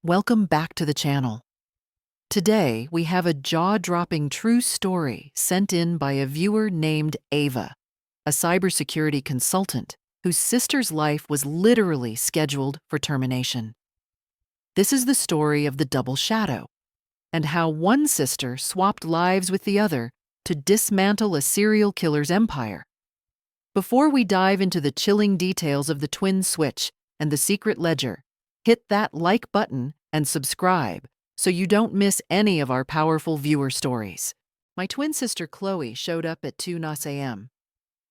Welcome back to the channel. Today, we have a jaw-dropping true story sent in by a viewer named Ava, a cybersecurity consultant whose sister's life was literally scheduled for termination. This is the story of the double shadow and how one sister swapped lives with the other to dismantle a serial killer's empire. Before we dive into the chilling details of the twin switch and the secret ledger, hit that like button and subscribe so you don't miss any of our powerful viewer stories. My twin sister Chloe showed up at 2 a.m.,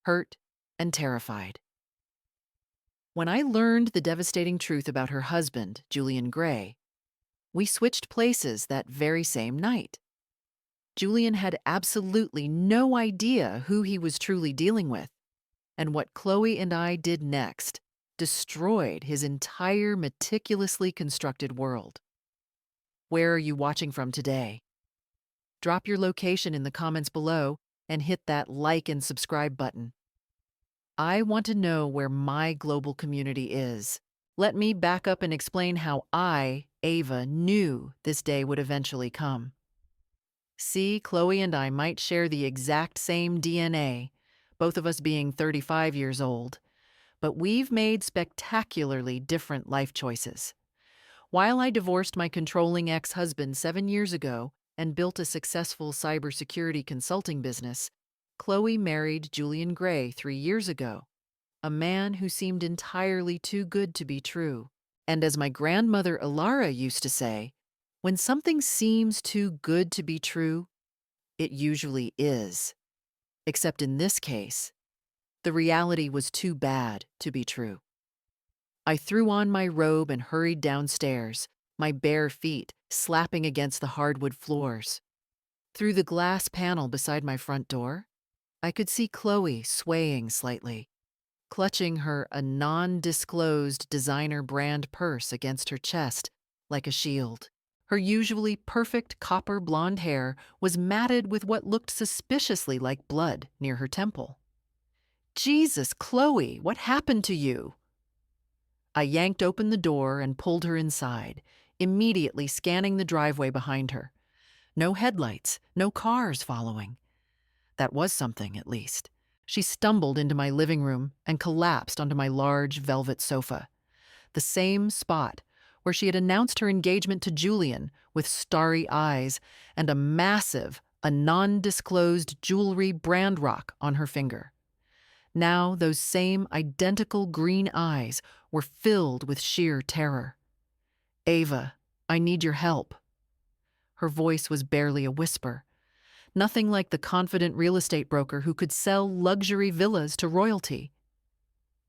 hurt and terrified. When I learned the devastating truth about her husband, Julian Grey, we switched places that very same night. Julian had absolutely no idea who he was truly dealing with, and what Chloe and I did next destroyed his entire meticulously constructed world. Where are you watching from today? Drop your location in the comments below and hit that like and subscribe button. I want to know where my global community is. Let me back up and explain how I, Ava, knew this day would eventually come. See, Chloe and I might share the exact same DNA, both of us being 35 years old, but we've made spectacularly different life choices. While I divorced my controlling ex-husband 7 years ago and built a successful cybersecurity consulting business, Chloe married Julian Grey 3 years ago, a man who seemed entirely too good to be true. And as my grandmother Ilara used to say, when something seems too good to be true, it usually is. Except in this case, the reality was too bad to be true. I threw on my robe and hurried downstairs, my bare feet slapping against the hardwood floors. Through the glass panel beside my front door, I could see Chloe swaying slightly, clutching her a non-disclosed designer brand purse against her chest like a shield. Her usually perfect copper blonde hair was matted with what looked suspiciously like blood near her temple. "Jesus, Chloe, what happened to you?" I yanked open the door and pulled her inside, immediately scanning the driveway behind her. No headlights, no cars following. That was something, at least. She stumbled into my living room and collapsed onto my large velvet sofa, the same spot where she had announced her engagement to Julian with starry eyes and a non-disclosed jewelry brand rock on her finger. Now those same identical green eyes were filled with sheer terror. "Ava, I need your help." Her voice was barely a whisper, nothing like the confident real estate broker who could sell luxury villas to royalty.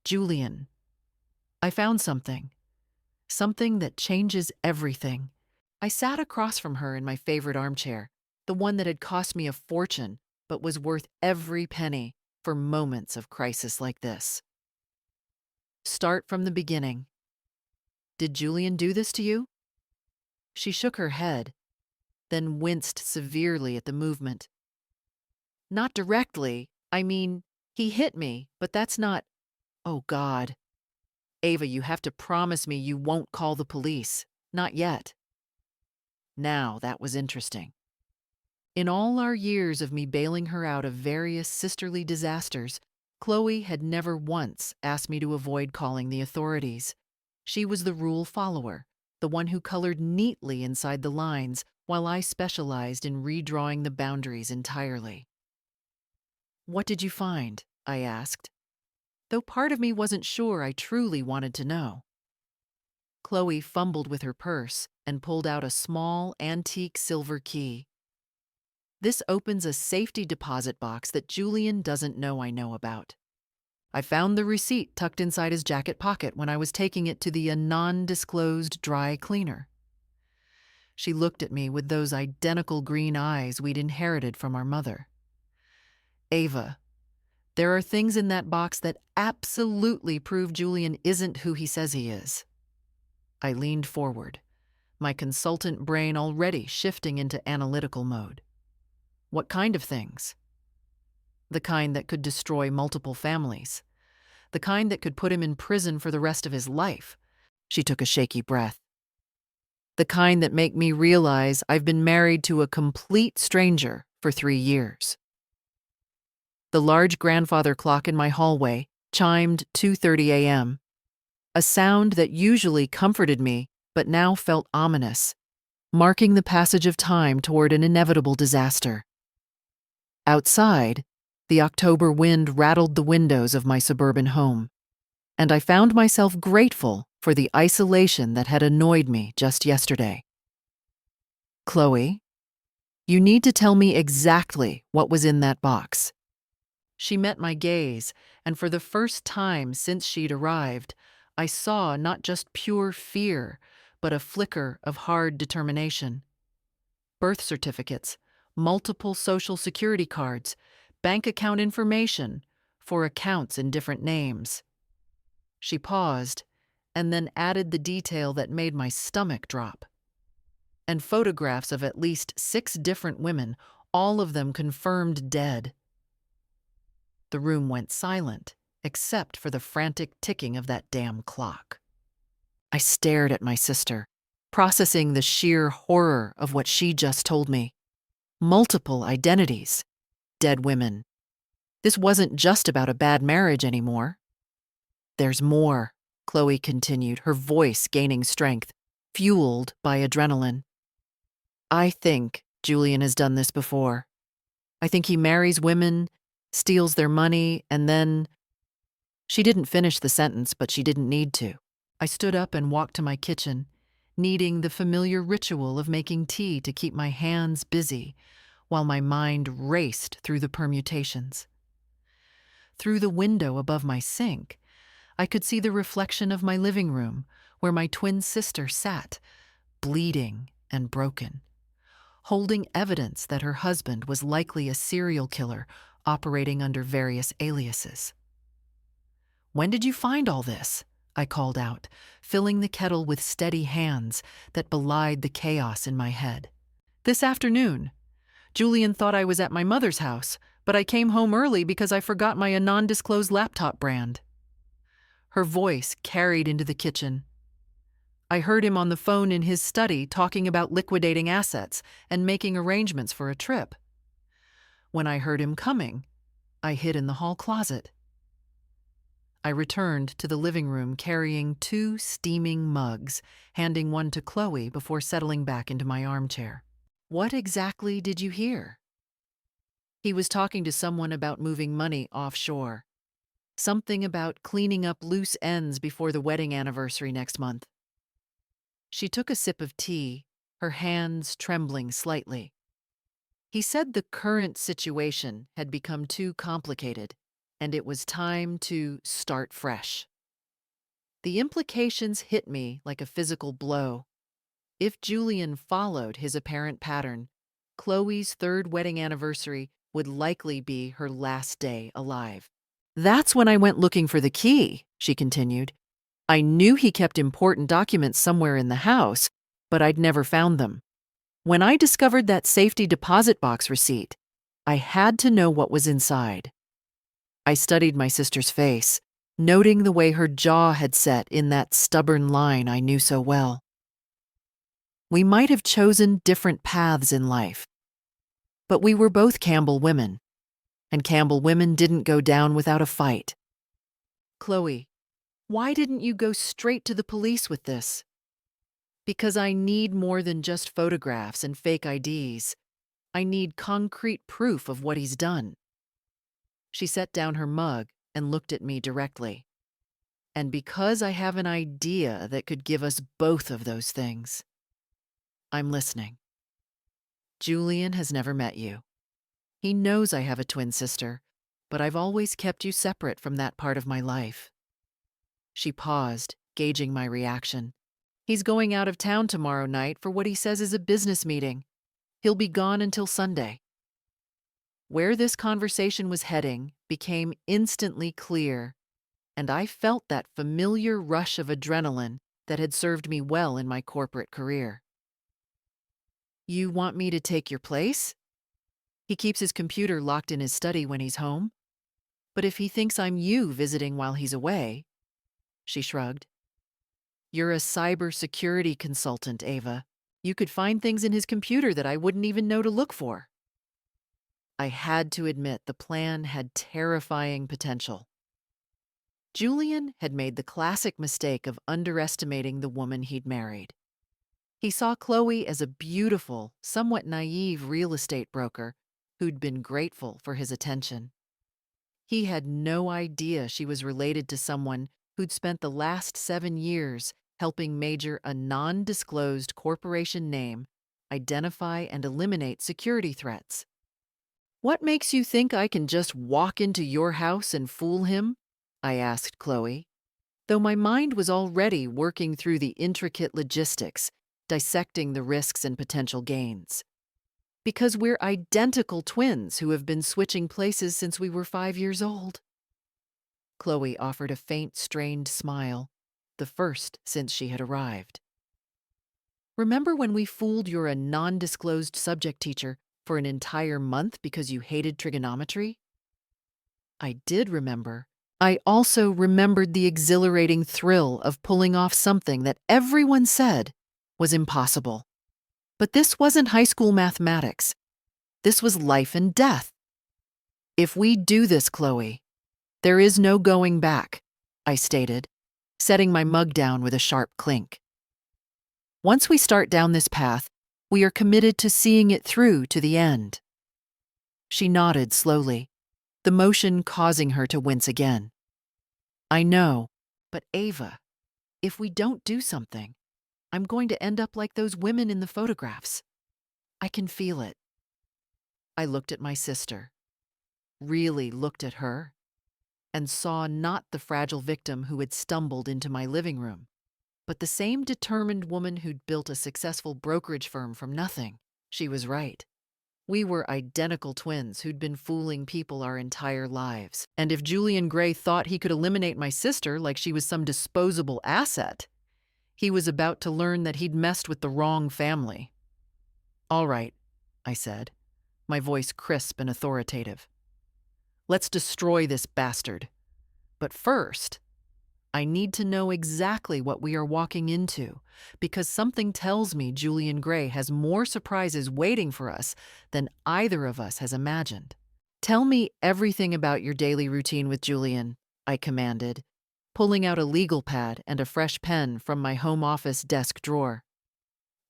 "Julian, I found something that changes everything." I sat across from her in my favorite armchair, the one that had cost me a fortune but was worth every penny for moments of crisis like this. "Start from the beginning. Did Julian do this to you?" She shook her head, then winced severely at the movement. "Not directly. I mean, he hit me, but that's not—" "Oh, God. Ava, you have to promise me you won't call the police. Not yet." Now that was interesting. In all our years of me bailing her out of various sisterly disasters, Chloe had never once asked me to avoid calling the authorities. She was the rule follower, the one who colored neatly inside the lines, while I specialized in redrawing the boundaries entirely. "What did you find?" I asked, though part of me wasn't sure I truly wanted to know. Chloe fumbled with her purse and pulled out a small, antique silver key. "This opens a safety deposit box that Julian doesn't know I know about. I found the receipt tucked inside his jacket pocket when I was taking it to the non-disclosed dry cleaner." She looked at me with those identical green eyes we'd inherited from our mother. "Ava, there are things in that box that absolutely prove Julian isn't who he says he is." I leaned forward, my consultant brain already shifting into analytical mode. "What kind of things?" "The kind that could destroy multiple families. The kind that could put him in prison for the rest of his life." She took a shaky breath. the kind that make me realize I've been married to a complete stranger for 3 years. The large grandfather clock in my hallway chimed 2:30 a.m., a sound that usually comforted me but now felt ominous, marking the passage of time toward an inevitable disaster. Outside, the October wind rattled the windows of my suburban home, and I found myself grateful for the isolation that had annoyed me just yesterday. "Chloe, you need to tell me exactly what was in that box." She met my gaze, and for the first time since she'd arrived, I saw not just pure fear, but a flicker of hard determination. Birth certificates, multiple social security cards, bank account information for accounts in different names. She paused, and then added the detail that made my stomach drop. And photographs of at least 6 different women, all of them confirmed dead. The room went silent, except for the frantic ticking of that damn clock. I stared at my sister, processing the sheer horror of what she just told me. Multiple identities. Dead women. This wasn't just about a bad marriage anymore. "There's more," Chloe continued, her voice gaining strength, fueled by adrenaline. "I think Julian has done this before. I think he marries women, steals their money, and then—" She didn't finish the sentence, but she didn't need to. I stood up and walked to my kitchen, needing the familiar ritual of making tea to keep my hands busy while my mind raced through the permutations. Through the window above my sink, I could see the reflection of my living room, where my twin sister sat, bleeding and broken, holding evidence that her husband was likely a serial killer operating under various aliases. "When did you find all this?" I called out, filling the kettle with steady hands that belied the chaos in my head. "This afternoon. Julian thought I was at my mother's house, but I came home early because I forgot my non-disclosed laptop brand." Her voice carried into the kitchen. I heard him on the phone in his study talking about liquidating assets and making arrangements for a trip. When I heard him coming, I hid in the hall closet. I returned to the living room carrying 2 steaming mugs, handing one to Chloe before settling back into my armchair. "What exactly did you hear?" "He was talking to someone about moving money offshore. Something about cleaning up loose ends before the wedding anniversary next month." She took a sip of tea, her hands trembling slightly. "He said the current situation had become too complicated, and it was time to start fresh." The implications hit me like a physical blow. If Julian followed his apparent pattern, Chloe's 3rd wedding anniversary would likely be her last day alive. "That's when I went looking for the key," she continued. "I knew he kept important documents somewhere in the house, but I'd never found them. When I discovered that safety deposit box receipt, I had to know what was inside." I studied my sister's face, noting the way her jaw had set in that stubborn line I knew so well. We might have chosen different paths in life, but we were both Campbell women, and Campbell women didn't go down without a fight. "Chloe, why didn't you go straight to the police with this?" "Because I need more than just photographs and fake IDs. I need concrete proof of what he's done." She set down her mug and looked at me directly. "And because I have an idea that could give us both of those things." "I'm listening." "Julian has never met you. He knows I have a twin sister, but I've always kept you separate from that part of my life." She paused, gauging my reaction. "He's going out of town tomorrow night for what he says is a business meeting. He'll be gone until Sunday." Where this conversation was heading became instantly clear, and I felt that familiar rush of adrenaline that had served me well in my corporate career. "You want me to take your place?" "He keeps his computer locked in his study when he's home. But if he thinks I'm you visiting while he's away—" She shrugged. "You're a cybersecurity consultant, Ava. You could find things in his computer that I wouldn't even know to look for. I had to admit the plan had terrifying potential. Julian had made the classic mistake of underestimating the woman he'd married. He saw Chloe as a beautiful, somewhat naive real estate broker who'd been grateful for his attention. He had no idea she was related to someone who'd spent the last 7 years helping major a non-disclosed corporation name identify and eliminate security threats. "What makes you think I can just walk into your house and fool him?" I asked Chloe, though my mind was already working through the intricate logistics, dissecting the risks and potential gains. "Because we're identical twins who have been switching places since we were 5 years old." Chloe offered a faint, strained smile, the first since she had arrived. "Remember when we fooled you're a non-disclosed subject teacher for an entire month because you hated trigonometry?" I did remember. I also remembered the exhilarating thrill of pulling off something that everyone said was impossible. But this wasn't high school mathematics. This was life and death. "If we do this, Chloe, there is no going back," I stated, setting my mug down with a sharp clink. "Once we start down this path, we are committed to seeing it through to the end." She nodded slowly, the motion causing her to wince again. "I know, but Ava, if we don't do something, I'm going to end up like those women in the photographs. I can feel it." I looked at my sister, really looked at her, and saw not the fragile victim who had stumbled into my living room, but the same determined woman who'd built a successful brokerage firm from nothing. She was right. We were identical twins who'd been fooling people our entire lives. And if Julian Grey thought he could eliminate my sister like she was some disposable asset, he was about to learn that he'd messed with the wrong family. "All right," I said, my voice crisp and authoritative. "Let's destroy this bastard. But first, I need to know exactly what we are walking into, because something tells me Julian Grey has more surprises waiting for us than either of us has imagined." "Tell me everything about your daily routine with Julian," I commanded, pulling out a legal pad and a fresh pen from my home office desk drawer.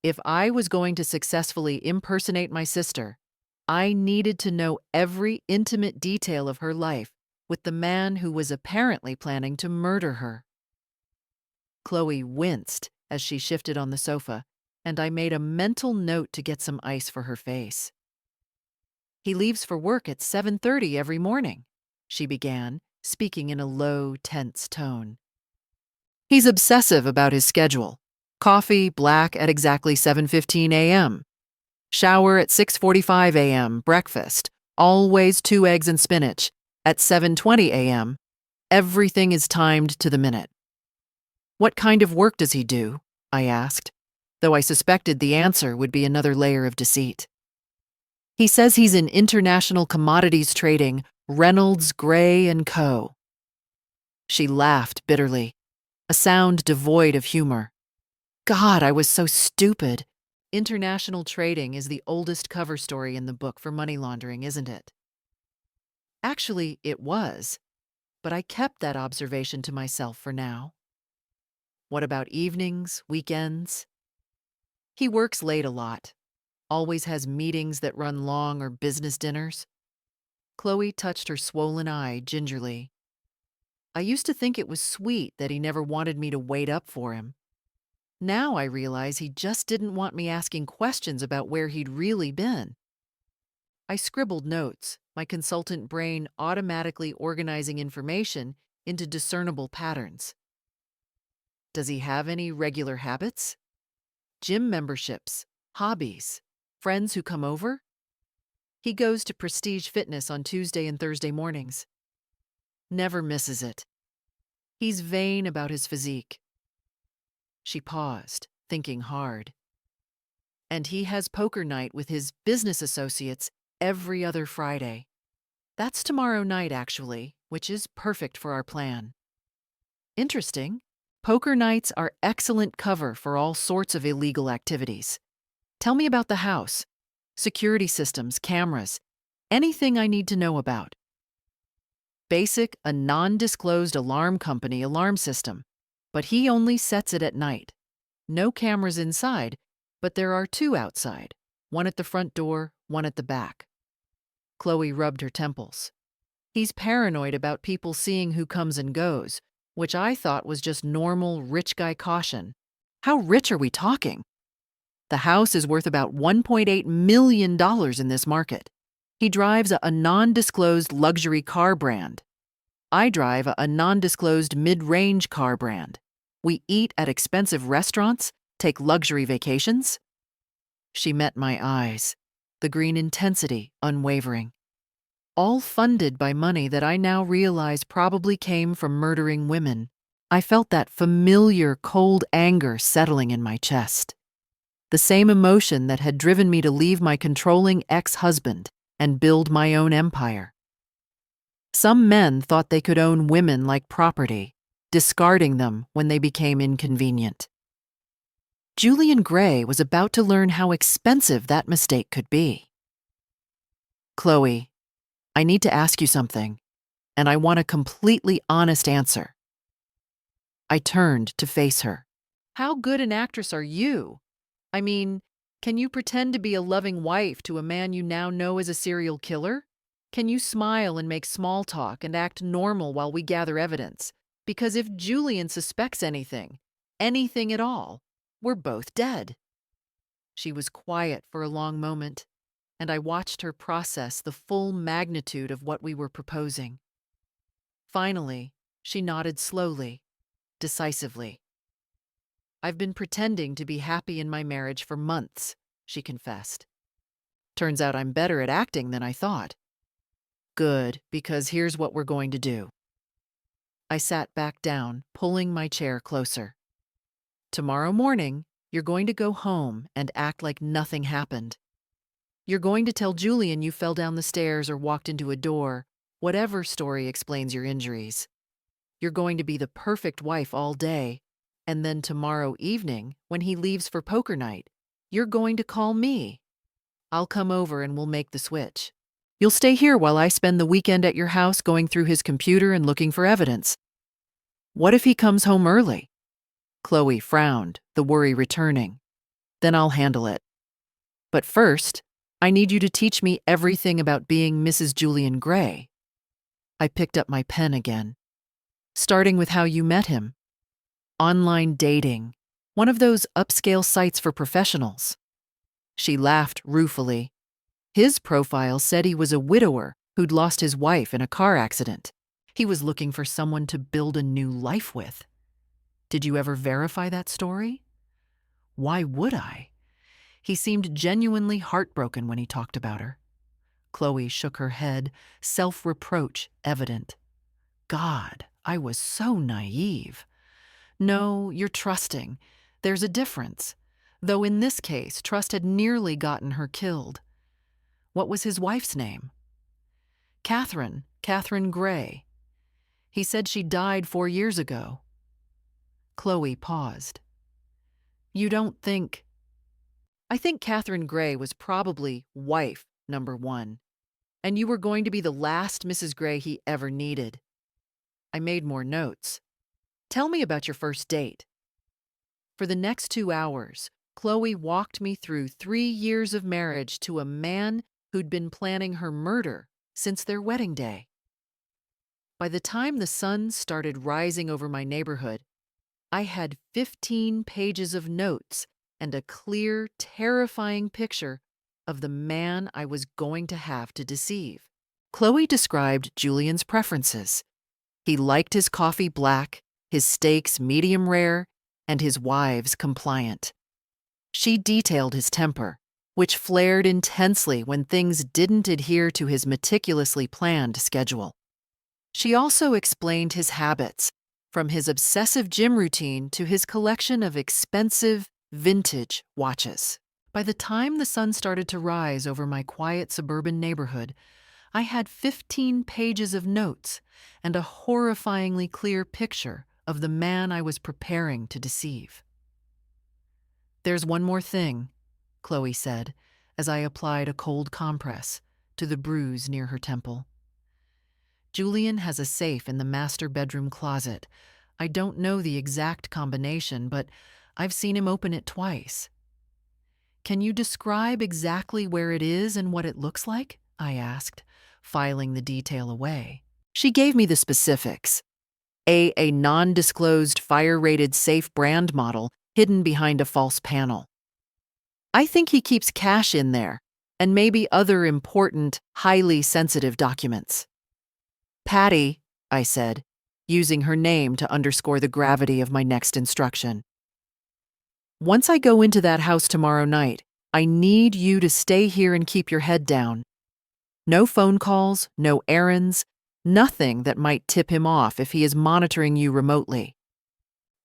If I was going to successfully impersonate my sister, I needed to know every intimate detail of her life with the man who was apparently planning to murder her. Chloe winced as she shifted on the sofa, and I made a mental note to get some ice for her face. "He leaves for work at 7:30 every morning," she began, speaking in a low, tense tone. "He's obsessive about his schedule. Coffee black at exactly 7:15 a.m. Shower at 6:45 a.m. Breakfast, always 2 eggs and spinach. At 7:20 a.m., everything is timed to the minute." "What kind of work does he do?" I asked, though I suspected the answer would be another layer of deceit. "He says he's in international commodities trading, Reynolds, Gray & Co." She laughed bitterly, a sound devoid of humor. God, I was so stupid. International trading is the oldest cover story in the book for money laundering, isn't it? Actually, it was, but I kept that observation to myself for now. "What about evenings, weekends?" "He works late a lot. Always has meetings that run long or business dinners." Chloe touched her swollen eye gingerly. I used to think it was sweet that he never wanted me to wait up for him. Now I realize he just didn't want me asking questions about where he'd really been. I scribbled notes, my consultant brain automatically organizing information into discernible patterns. "Does he have any regular habits? Gym memberships, hobbies, friends who come over?" "He goes to Prestige Fitness on Tuesday and Thursday mornings. Never misses it. He's vain about his physique." She paused, thinking hard. "And he has poker night with his business associates every other Friday. That's tomorrow night, actually, which is perfect for our plan." "Interesting. Poker nights are excellent cover for all sorts of illegal activities. Tell me about the house, security systems, cameras, anything I need to know about. Basic, a non-disclosed alarm company alarm system, but he only sets it at night. No cameras inside, but there are two outside, one at the front door, one at the back. Chloe rubbed her temples. He's paranoid about people seeing who comes and goes, which I thought was just normal rich guy caution. How rich are we talking? The house is worth about $1.8 million in this market. He drives a non-disclosed luxury car brand. I drive a non-disclosed mid-range car brand. We eat at expensive restaurants, take luxury vacations. She met my eyes, the green intensity unwavering. All funded by money that I now realize probably came from murdering women. I felt that familiar cold anger settling in my chest. The same emotion that had driven me to leave my controlling ex-husband and build my own empire. Some men thought they could own women like property, discarding them when they became inconvenient. Julian Grey was about to learn how expensive that mistake could be. Chloe, I need to ask you something, and I want a completely honest answer. I turned to face her. How good an actress are you? I mean, can you pretend to be a loving wife to a man you now know is a serial killer? Can you smile and make small talk and act normal while we gather evidence? Because if Julian suspects anything at all, we're both dead. She was quiet for a long moment, and I watched her process the full magnitude of what we were proposing. Finally, she nodded slowly, decisively. I've been pretending to be happy in my marriage for months, she confessed. Turns out I'm better at acting than I thought. Good, because here's what we're going to do. I sat back down, pulling my chair closer. Tomorrow morning, you're going to go home and act like nothing happened. You're going to tell Julian you fell down the stairs or walked into a door, whatever story explains your injuries. You're going to be the perfect wife all day, and then tomorrow evening, when he leaves for poker night, you're going to call me. I'll come over and we'll make the switch. You'll stay here while I spend the weekend at your house going through his computer and looking for evidence. What if he comes home early? Chloe frowned, the worry returning. Then I'll handle it. But first, I need you to teach me everything about being Mrs. Julian Grey. I picked up my pen again. Starting with how you met him. Online dating, one of those upscale sites for professionals. She laughed ruefully. His profile said he was a widower who'd lost his wife in a car accident. He was looking for someone to build a new life with. Did you ever verify that story? Why would I? He seemed genuinely heartbroken when he talked about her. Chloe shook her head, self-reproach evident. God, I was so naive. No, you're trusting. There's a difference. Though in this case, trust had nearly gotten her killed. What was his wife's name? Catherine Grey. He said she died 4 years ago. Chloe paused. You don't think... I think Catherine Grey was probably wife number 1, and you were going to be the last Mrs. Grey he ever needed. I made more notes. Tell me about your first date. For the next 2 hours, Chloe walked me through 3 years of marriage to a man who'd been planning her murder since their wedding day. By the time the sun started rising over my neighborhood, I had 15 pages of notes and a clear, terrifying picture of the man I was going to have to deceive. Chloe described Julian's preferences. He liked his coffee black, his steaks medium rare, and his wives compliant. She detailed his temper, which flared intensely when things didn't adhere to his meticulously planned schedule. She also explained his habits, from his obsessive gym routine to his collection of expensive, vintage watches. By the time the sun started to rise over my quiet suburban neighborhood, I had 15 pages of notes and a horrifyingly clear picture of the man I was preparing to deceive. There's one more thing, Chloe said, as I applied a cold compress to the bruise near her temple. Julian has a safe in the master bedroom closet. I don't know the exact combination, but I've seen him open it twice. Can you describe exactly where it is and what it looks like? I asked, filing the detail away. She gave me the specifics. A non-disclosed fire-rated safe brand model hidden behind a false panel. I think he keeps cash in there, and maybe other important, highly sensitive documents. Patty, I said, using her name to underscore the gravity of my next instruction. Once I go into that house tomorrow night, I need you to stay here and keep your head down. No phone calls, no errands, nothing that might tip him off if he is monitoring you remotely.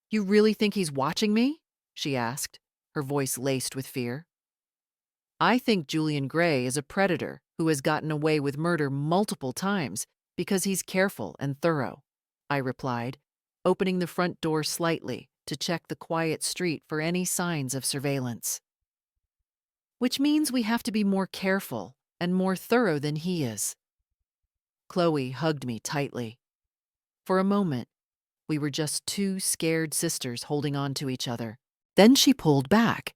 You really think he's watching me? She asked, her voice laced with fear. I think Julian Grey is a predator who has gotten away with murder multiple times because he's careful and thorough, I replied, opening the front door slightly to check the quiet street for any signs of surveillance. Which means we have to be more careful and more thorough than he is. Chloe hugged me tightly. For a moment, we were just two scared sisters holding on to each other. Then she pulled back,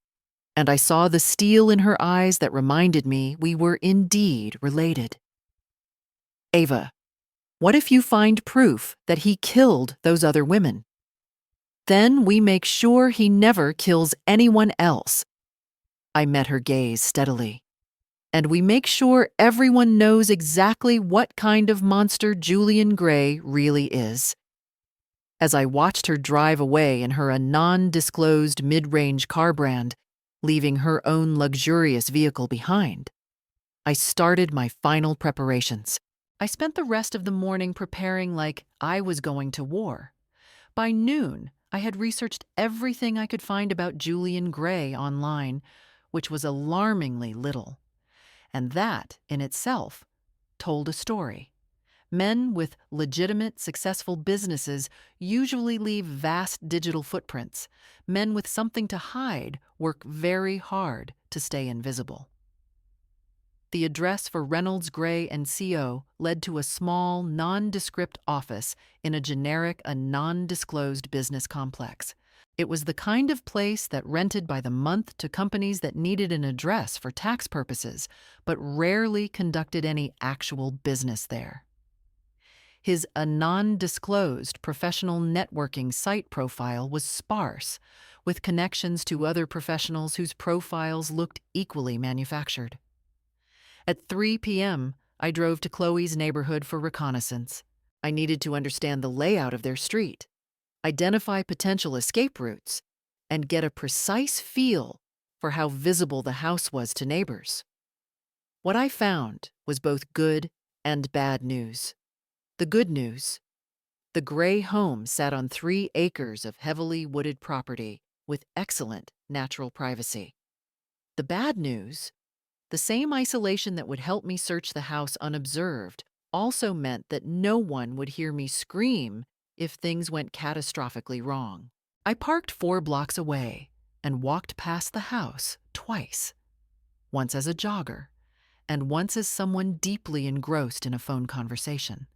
and I saw the steel in her eyes that reminded me we were indeed related. Ava, what if you find proof that he killed those other women? Then we make sure he never kills anyone else. I met her gaze steadily. And we make sure everyone knows exactly what kind of monster Julian Grey really is. As I watched her drive away in her non-disclosed mid-range car brand, leaving her own luxurious vehicle behind, I started my final preparations. I spent the rest of the morning preparing like I was going to war. By noon, I had researched everything I could find about Julian Grey online, which was alarmingly little. And that, in itself, told a story. Men with legitimate, successful businesses usually leave vast digital footprints. Men with something to hide work very hard to stay invisible. The address for Reynolds, Grey & Co. led to a small, nondescript office in a generic and non-disclosed business complex. It was the kind of place that rented by the month to companies that needed an address for tax purposes, but rarely conducted any actual business there. His non-disclosed professional networking site profile was sparse, with connections to other professionals whose profiles looked equally manufactured. At 3 p.m., I drove to Chloe's neighborhood for reconnaissance. I needed to understand the layout of their street, identify potential escape routes, and get a precise feel for how visible the house was to neighbors. What I found was both good and bad news. The good news: the Grey home sat on 3 acres of heavily wooded property with excellent natural privacy. The bad news: the same isolation that would help me search the house unobserved also meant that no one would hear me scream if things went catastrophically wrong. I parked 4 blocks away and walked past the house twice, once as a jogger and once as someone deeply engrossed in a phone conversation.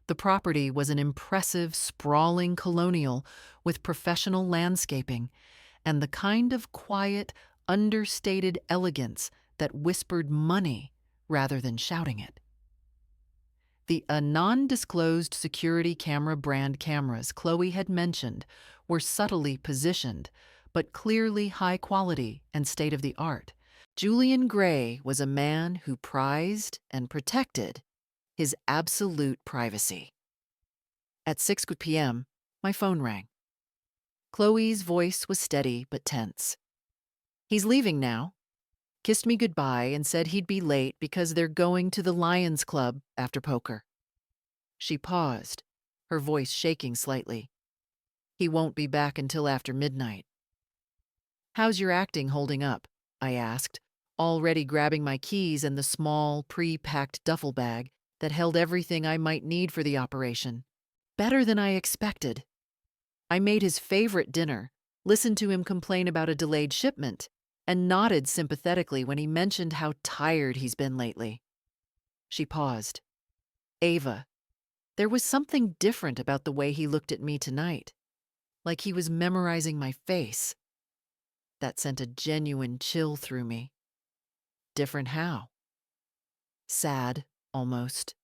The property was an impressive, sprawling colonial with professional landscaping and the kind of quiet, understated elegance that whispered money rather than shouting it. The non-disclosed security camera brand cameras Chloe had mentioned were subtly positioned, but clearly high quality and state-of-the-art. Julian Grey was a man who prized and protected his absolute privacy. At 6 p.m., my phone rang. Chloe's voice was steady but tense. He's leaving now. Kissed me goodbye and said he'd be late because they're going to the Lions Club after poker. She paused, her voice shaking slightly. He won't be back until after midnight. How's your acting holding up? I asked, already grabbing my keys and the small, pre-packed duffel bag that held everything I might need for the operation. Better than I expected. I made his favorite dinner, listened to him complain about a delayed shipment, and nodded sympathetically when he mentioned how tired he's been lately. She paused. Ava, there was something different about the way he looked at me tonight, like he was memorizing my face. That sent a genuine chill through me. Different how? Sad, almost.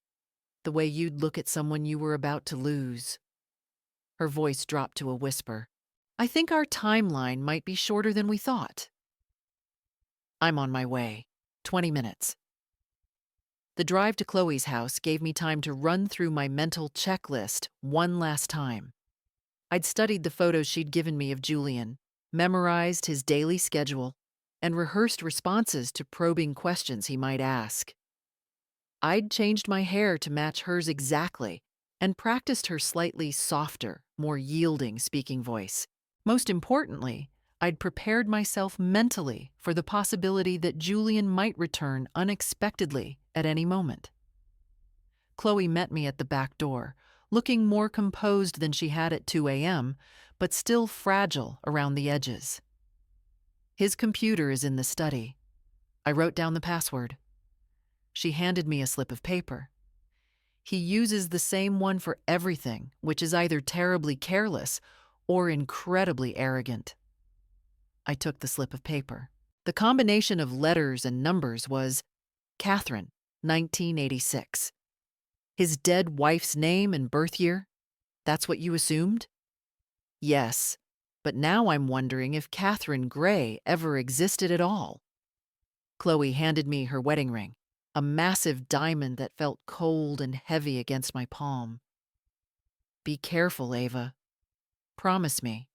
The way you'd look at someone you were about to lose. Her voice dropped to a whisper. I think our timeline might be shorter than we thought. I'm on my way. 20 minutes. The drive to Chloe's house gave me time to run through my mental checklist one last time. I'd studied the photos she'd given me of Julian, memorized his daily schedule, and rehearsed responses to probing questions he might ask. I'd changed my hair to match hers exactly and practiced her slightly softer, more yielding speaking voice. Most importantly, I'd prepared myself mentally for the possibility that Julian might return unexpectedly at any moment. Chloe met me at the back door, looking more composed than she had at 2 a.m., but still fragile around the edges. His computer is in the study. I wrote down the password. She handed me a slip of paper. He uses the same one for everything, which is either terribly careless or incredibly arrogant. I took the slip of paper. The combination of letters and numbers was Catherine, 1986. His dead wife's name and birth year? That's what you assumed? Yes, but now I'm wondering if Julian Grey ever existed at all. Chloe handed me her wedding ring, a massive diamond that felt cold and heavy against my palm. Be careful, Ava. Promise me.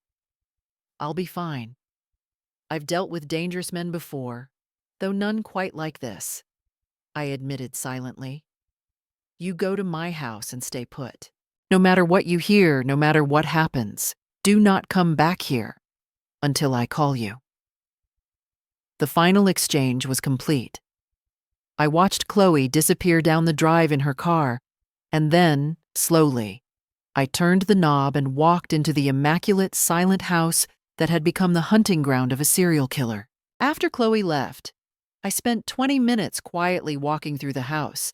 I'll be fine. I've dealt with dangerous men before, though none quite like this, I admitted silently. You go to my house and stay put. No matter what you hear, no matter what happens, do not come back here until I call you. The final exchange was complete. I watched Chloe disappear down the drive in her car, and then, slowly, I turned the knob and walked into the immaculate, silent house that had become the hunting ground of a serial killer. After Chloe left, I spent 20 minutes quietly walking through the house,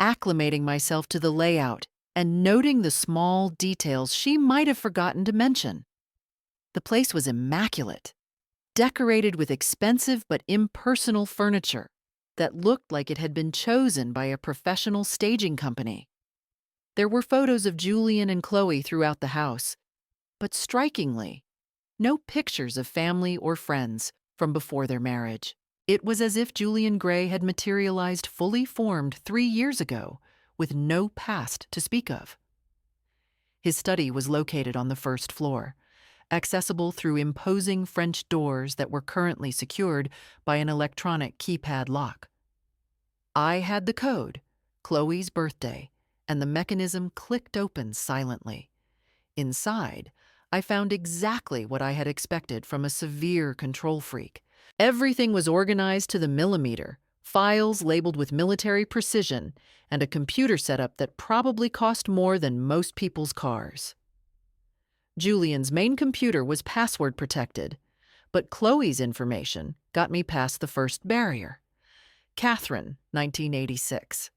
acclimating myself to the layout and noting the small details she might have forgotten to mention. The place was immaculate, decorated with expensive but impersonal furniture that looked like it had been chosen by a professional staging company. There were photos of Julian and Chloe throughout the house, but strikingly, no pictures of family or friends from before their marriage. It was as if Julian Grey had materialized fully formed 3 years ago, with no past to speak of. His study was located on the first floor, accessible through imposing French doors that were currently secured by an electronic keypad lock. I had the code, Chloe's birthday, and the mechanism clicked open silently. Inside, I found exactly what I had expected from a severe control freak. Everything was organized to the millimeter, files labeled with military precision, and a computer setup that probably cost more than most people's cars. Julian's main computer was password protected, but Chloe's information got me past the first barrier. Catherine, 1986.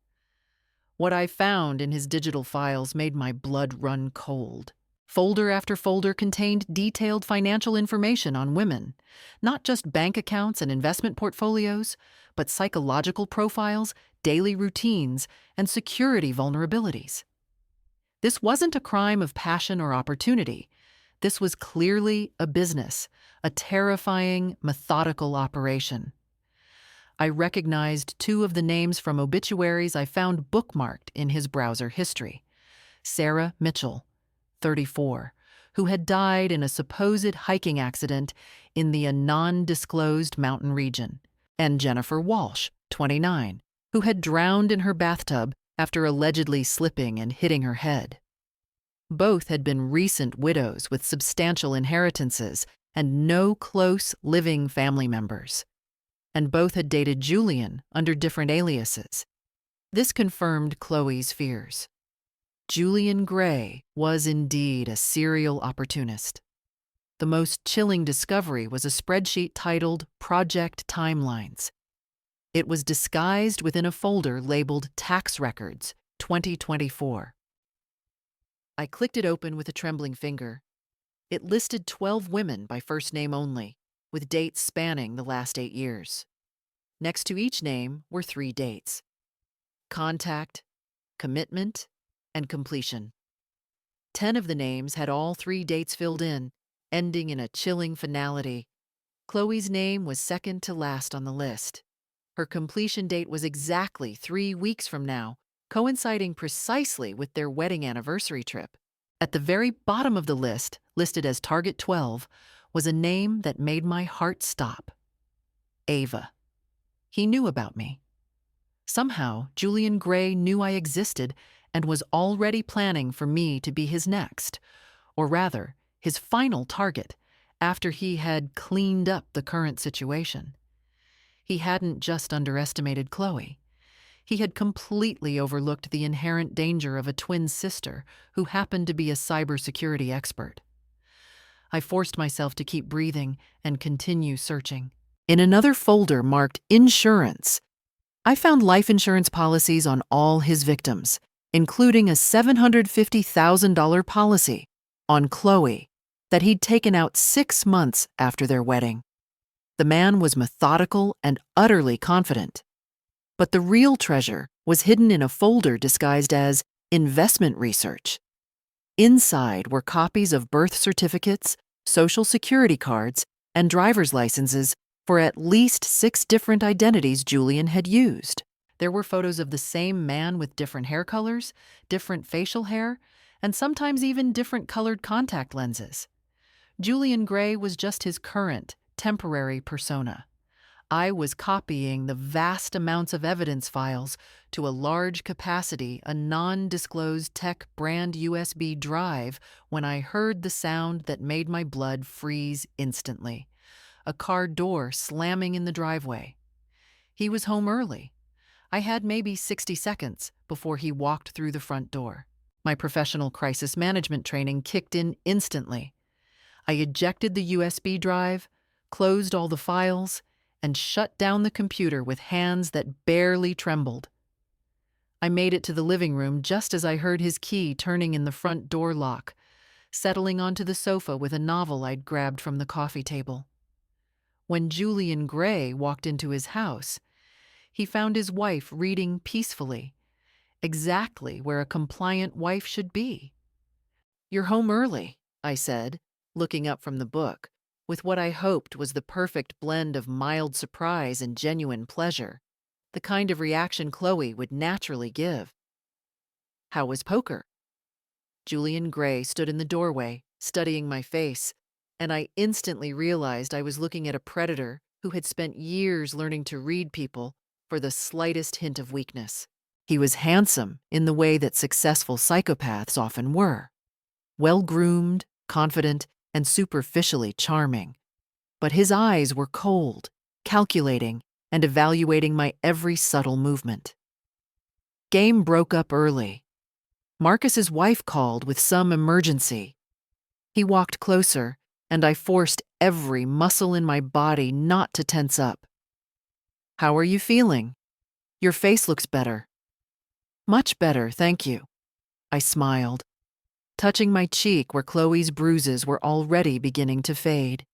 What I found in his digital files made my blood run cold. Folder after folder contained detailed financial information on women, not just bank accounts and investment portfolios, but psychological profiles, daily routines, and security vulnerabilities. This wasn't a crime of passion or opportunity. This was clearly a business, a terrifying, methodical operation. I recognized 2 of the names from obituaries I found bookmarked in his browser history. Sarah Mitchell, 34, who had died in a supposed hiking accident in the non-disclosed mountain region, and Jennifer Walsh, 29, who had drowned in her bathtub after allegedly slipping and hitting her head. Both had been recent widows with substantial inheritances and no close living family members. And both had dated Julian under different aliases. This confirmed Chloe's fears. Julian Grey was indeed a serial opportunist. The most chilling discovery was a spreadsheet titled Project Timelines. It was disguised within a folder labeled Tax Records 2024. I clicked it open with a trembling finger. It listed 12 women by first name only, with dates spanning the last 8 years. Next to each name were 3 dates: contact, commitment, and completion. 10 of the names had all 3 dates filled in, ending in a chilling finality. Chloe's name was second to last on the list. Her completion date was exactly 3 weeks from now, coinciding precisely with their wedding anniversary trip. At the very bottom of the list, listed as Target 12, was a name that made my heart stop. Ava. He knew about me. Somehow, Julian Grey knew I existed and was already planning for me to be his next, or rather, his final target, after he had cleaned up the current situation. He hadn't just underestimated Chloe. He had completely overlooked the inherent danger of a twin sister who happened to be a cybersecurity expert. I forced myself to keep breathing and continue searching. In another folder marked Insurance, I found life insurance policies on all his victims, including a $750,000 policy on Chloe that he'd taken out 6 months after their wedding. The man was methodical and utterly confident. But the real treasure was hidden in a folder disguised as investment research. Inside were copies of birth certificates, social security cards, and driver's licenses for at least 6 different identities Julian had used. There were photos of the same man with different hair colors, different facial hair, and sometimes even different colored contact lenses. Julian Grey was just his current, temporary persona. I was copying the vast amounts of evidence files to a large capacity, a non-disclosed tech brand USB drive when I heard the sound that made my blood freeze instantly. A car door slamming in the driveway. He was home early. I had maybe 60 seconds before he walked through the front door. My professional crisis management training kicked in instantly. I ejected the USB drive, closed all the files, and shut down the computer with hands that barely trembled. I made it to the living room just as I heard his key turning in the front door lock, settling onto the sofa with a novel I'd grabbed from the coffee table. When Julian Grey walked into his house, he found his wife reading peacefully, exactly where a compliant wife should be. "You're home early," I said, looking up from the book, with what I hoped was the perfect blend of mild surprise and genuine pleasure, the kind of reaction Chloe would naturally give. "How was poker?" Julian Grey stood in the doorway, studying my face, and I instantly realized I was looking at a predator who had spent years learning to read people for the slightest hint of weakness. He was handsome in the way that successful psychopaths often were. Well-groomed, confident, and superficially charming. But his eyes were cold, calculating, and evaluating my every subtle movement. Game broke up early. Marcus's wife called with some emergency. He walked closer, and I forced every muscle in my body not to tense up. "How are you feeling? Your face looks better." "Much better, thank you." I smiled, touching my cheek where Chloe's bruises were already beginning to fade.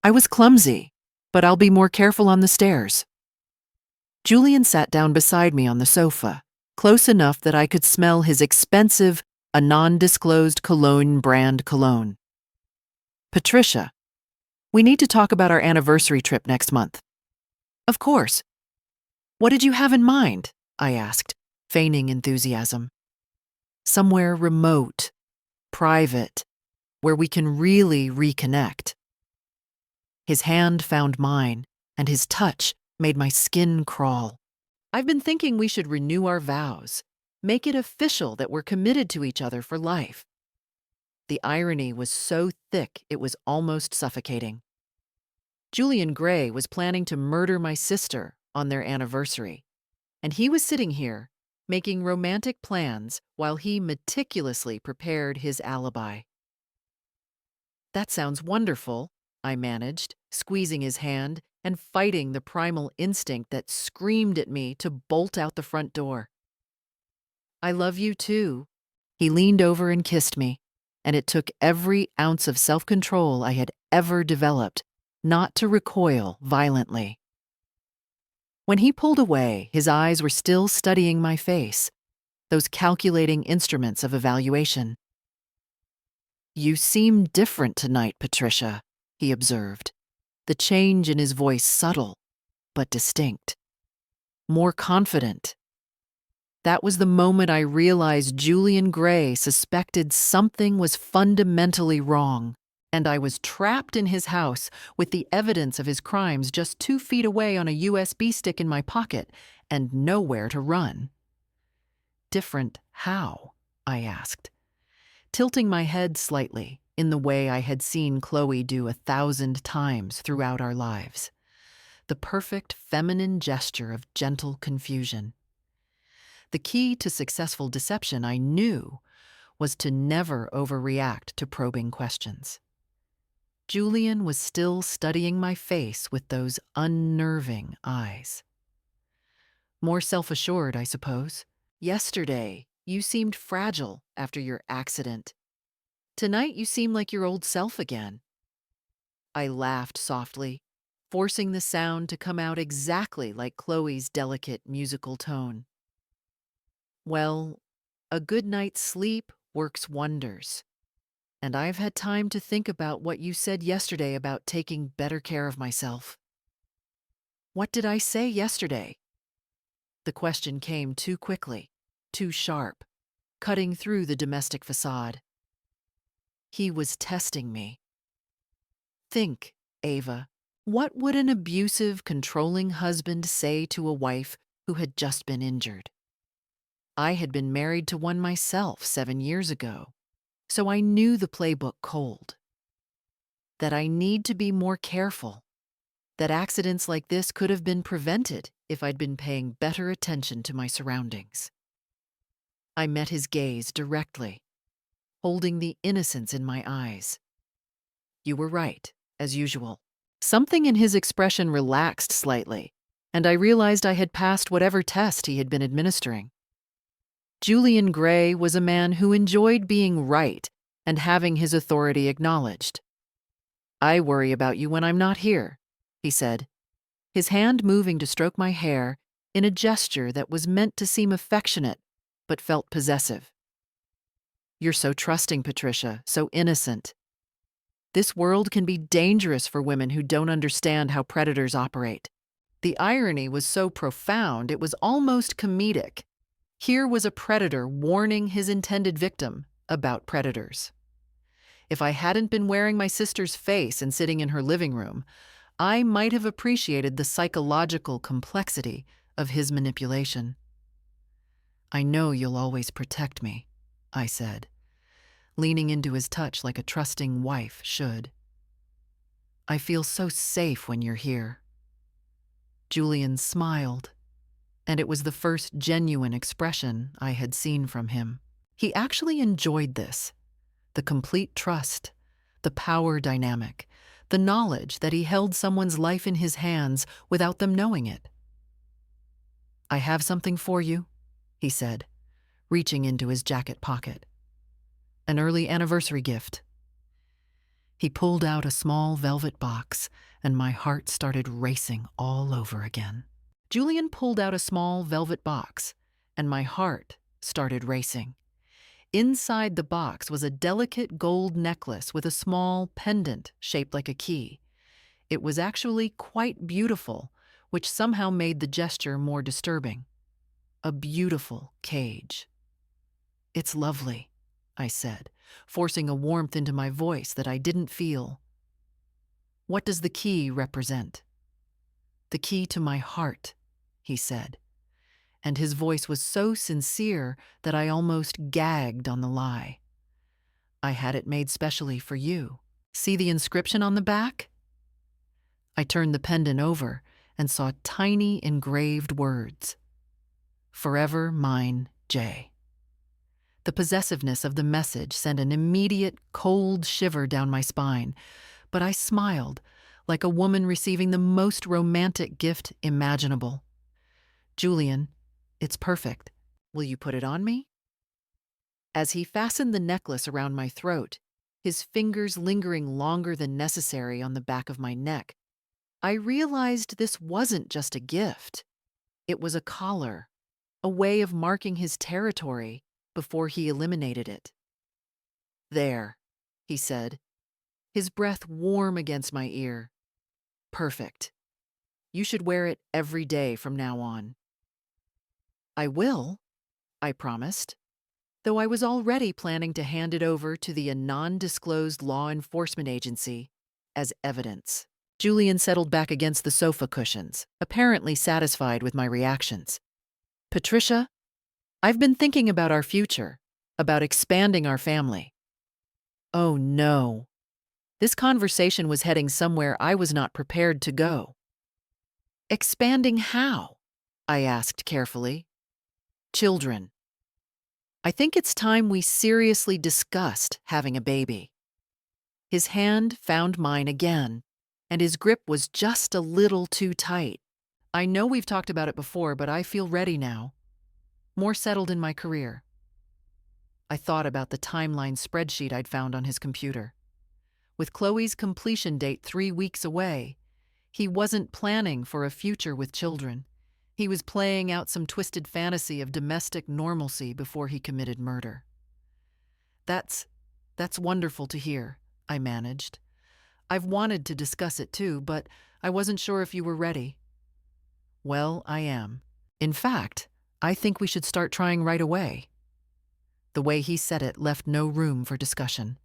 "I was clumsy, but I'll be more careful on the stairs." Julian sat down beside me on the sofa, close enough that I could smell his expensive, a non-disclosed cologne brand cologne. "Patricia, we need to talk about our anniversary trip next month." "Of course." "What did you have in mind?" I asked, feigning enthusiasm. "Somewhere remote, private, where we can really reconnect." His hand found mine, and his touch made my skin crawl. "I've been thinking we should renew our vows, make it official that we're committed to each other for life." The irony was so thick it was almost suffocating. Julian Grey was planning to murder my sister on their anniversary, and he was sitting here, making romantic plans while he meticulously prepared his alibi. That sounds wonderful, I managed, squeezing his hand and fighting the primal instinct that screamed at me to bolt out the front door. I love you too. He leaned over and kissed me, and it took every ounce of self-control I had ever developed not to recoil violently. When he pulled away, his eyes were still studying my face, those calculating instruments of evaluation. You seem different tonight, Patricia, he observed, the change in his voice subtle but distinct. More confident. That was the moment I realized Julian Grey suspected something was fundamentally wrong, and I was trapped in his house with the evidence of his crimes just 2 feet away on a USB stick in my pocket and nowhere to run. Different how? I asked, tilting my head slightly in the way I had seen Chloe do 1,000 times throughout our lives. The perfect feminine gesture of gentle confusion. The key to successful deception, I knew, was to never overreact to probing questions. Julian was still studying my face with those unnerving eyes. More self-assured, I suppose. Yesterday, you seemed fragile after your accident. Tonight, you seem like your old self again. I laughed softly, forcing the sound to come out exactly like Chloe's delicate musical tone. Well, a good night's sleep works wonders. And I've had time to think about what you said yesterday about taking better care of myself. What did I say yesterday? The question came too quickly, too sharp, cutting through the domestic facade. He was testing me. Think, Ava, what would an abusive, controlling husband say to a wife who had just been injured? I had been married to one myself 7 years ago, so I knew the playbook cold. That I need to be more careful, that accidents like this could have been prevented if I'd been paying better attention to my surroundings. I met his gaze directly, holding the innocence in my eyes. You were right, as usual. Something in his expression relaxed slightly, and I realized I had passed whatever test he had been administering. Julian Grey was a man who enjoyed being right and having his authority acknowledged. I worry about you when I'm not here, he said, his hand moving to stroke my hair in a gesture that was meant to seem affectionate but felt possessive. You're so trusting, Patricia, so innocent. This world can be dangerous for women who don't understand how predators operate. The irony was so profound it was almost comedic. Here was a predator warning his intended victim about predators. If I hadn't been wearing my sister's face and sitting in her living room, I might have appreciated the psychological complexity of his manipulation. I know you'll always protect me, I said, leaning into his touch like a trusting wife should. I feel so safe when you're here. Julian smiled, and it was the first genuine expression I had seen from him. He actually enjoyed this, the complete trust, the power dynamic, the knowledge that he held someone's life in his hands without them knowing it. I have something for you, he said, reaching into his jacket pocket. An early anniversary gift. He pulled out a small velvet box, and my heart started racing all over again. Julian pulled out a small velvet box, and my heart started racing. Inside the box was a delicate gold necklace with a small pendant shaped like a key. It was actually quite beautiful, which somehow made the gesture more disturbing. A beautiful cage. It's lovely, I said, forcing a warmth into my voice that I didn't feel. What does the key represent? The key to my heart, he said, and his voice was so sincere that I almost gagged on the lie. I had it made specially for you. See the inscription on the back? I turned the pendant over and saw tiny engraved words. Forever mine, Jay. The possessiveness of the message sent an immediate, cold shiver down my spine, but I smiled, like a woman receiving the most romantic gift imaginable. "Julian, it's perfect. Will you put it on me?" As he fastened the necklace around my throat, his fingers lingering longer than necessary on the back of my neck, I realized this wasn't just a gift. It was a collar, a way of marking his territory before he eliminated it. "There," he said, his breath warm against my ear. "Perfect. You should wear it every day from now on." "I will," I promised, though I was already planning to hand it over to the non-disclosed law enforcement agency as evidence. Julian settled back against the sofa cushions, apparently satisfied with my reactions. "Patricia, I've been thinking about our future, about expanding our family." Oh no. This conversation was heading somewhere I was not prepared to go. "Expanding how?" I asked carefully. "Children. I think it's time we seriously discussed having a baby." His hand found mine again, and his grip was just a little too tight. "I know we've talked about it before, but I feel ready now. More settled in my career." I thought about the timeline spreadsheet I'd found on his computer. With Chloe's completion date 3 weeks away, he wasn't planning for a future with children. He was playing out some twisted fantasy of domestic normalcy before he committed murder. That's wonderful to hear," I managed. "I've wanted to discuss it too, but I wasn't sure if you were ready." "Well, I am. In fact, I think we should start trying right away." The way he said it left no room for discussion.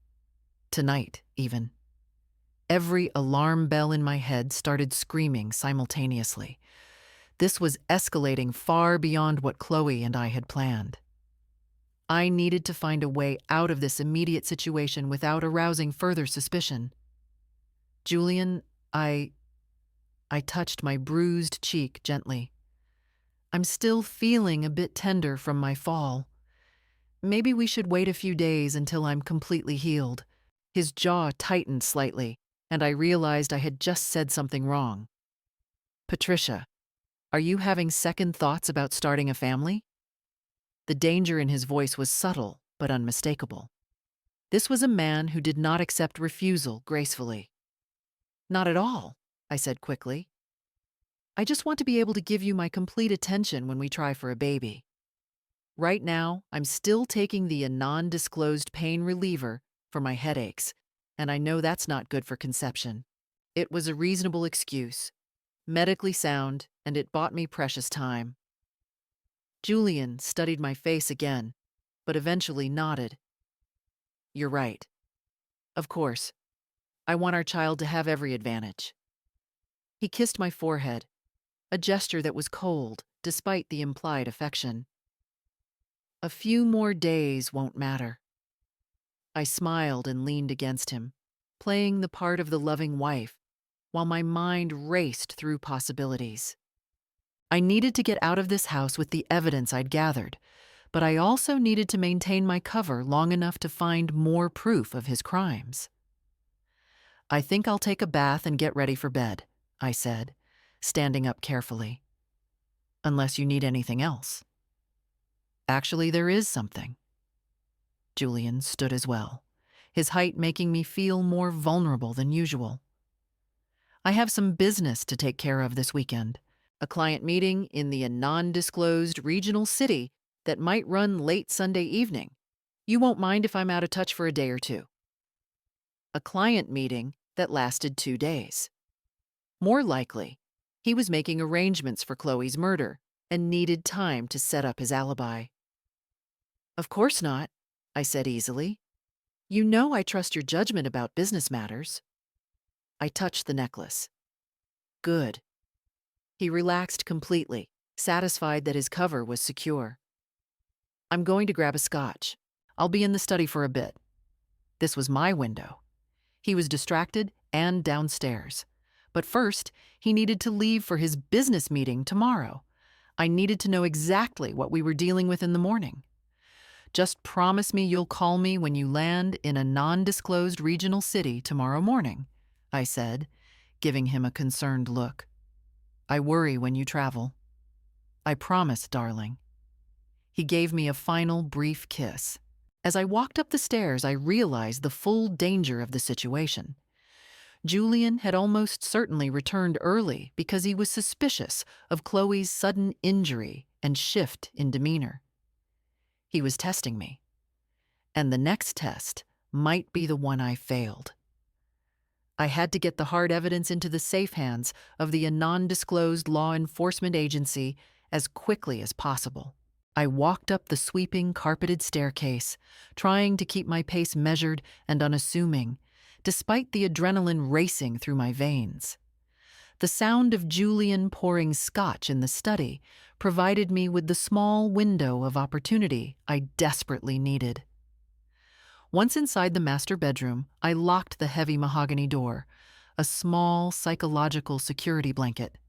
Tonight, even. Every alarm bell in my head started screaming simultaneously. This was escalating far beyond what Chloe and I had planned. I needed to find a way out of this immediate situation without arousing further suspicion. "Julian, I touched my bruised cheek gently. "I'm still feeling a bit tender from my fall. Maybe we should wait a few days until I'm completely healed." His jaw tightened slightly, and I realized I had just said something wrong. "Patricia, are you having second thoughts about starting a family?" The danger in his voice was subtle but unmistakable. This was a man who did not accept refusal gracefully. "Not at all," I said quickly. "I just want to be able to give you my complete attention when we try for a baby. Right now, I'm still taking the non-disclosed pain reliever for my headaches, and I know that's not good for conception." It was a reasonable excuse, medically sound, and it bought me precious time. Julian studied my face again, but eventually nodded. "You're right. Of course. I want our child to have every advantage." He kissed my forehead, a gesture that was cold despite the implied affection. "A few more days won't matter." I smiled and leaned against him, playing the part of the loving wife, while my mind raced through possibilities. I needed to get out of this house with the evidence I'd gathered, but I also needed to maintain my cover long enough to find more proof of his crimes. "I think I'll take a bath and get ready for bed," I said, standing up carefully. "Unless you need anything else." "Actually, there is something." Julian stood as well, his height making me feel more vulnerable than usual. "I have some business to take care of this weekend. A client meeting in the non-disclosed regional city that might run late Sunday evening. You won't mind if I'm out of touch for a day or two." A client meeting that lasted 2 days. More likely, he was making arrangements for Chloe's murder and needed time to set up his alibi. "Of course not," I said easily. "You know I trust your judgment about business matters." I touched the necklace. "Good." He relaxed completely, satisfied that his cover was secure. "I'm going to grab a scotch. I'll be in the study for a bit." This was my window. He was distracted and downstairs. But first, he needed to leave for his business meeting tomorrow. I needed to know exactly what we were dealing with in the morning. Just promise me you'll call me when you land in a non-disclosed regional city tomorrow morning, I said, giving him a concerned look. I worry when you travel. I promise, darling. He gave me a final brief kiss. As I walked up the stairs, I realized the full danger of the situation. Julian had almost certainly returned early because he was suspicious of Chloe's sudden injury and shift in demeanor. He was testing me, and the next test might be the one I failed. I had to get the hard evidence into the safe hands of the non-disclosed law enforcement agency as quickly as possible. I walked up the sweeping, carpeted staircase, trying to keep my pace measured and unassuming, despite the adrenaline racing through my veins. The sound of Julian pouring scotch in the study provided me with the small window of opportunity I desperately needed. Once inside the master bedroom, I locked the heavy mahogany door, a small psychological security blanket.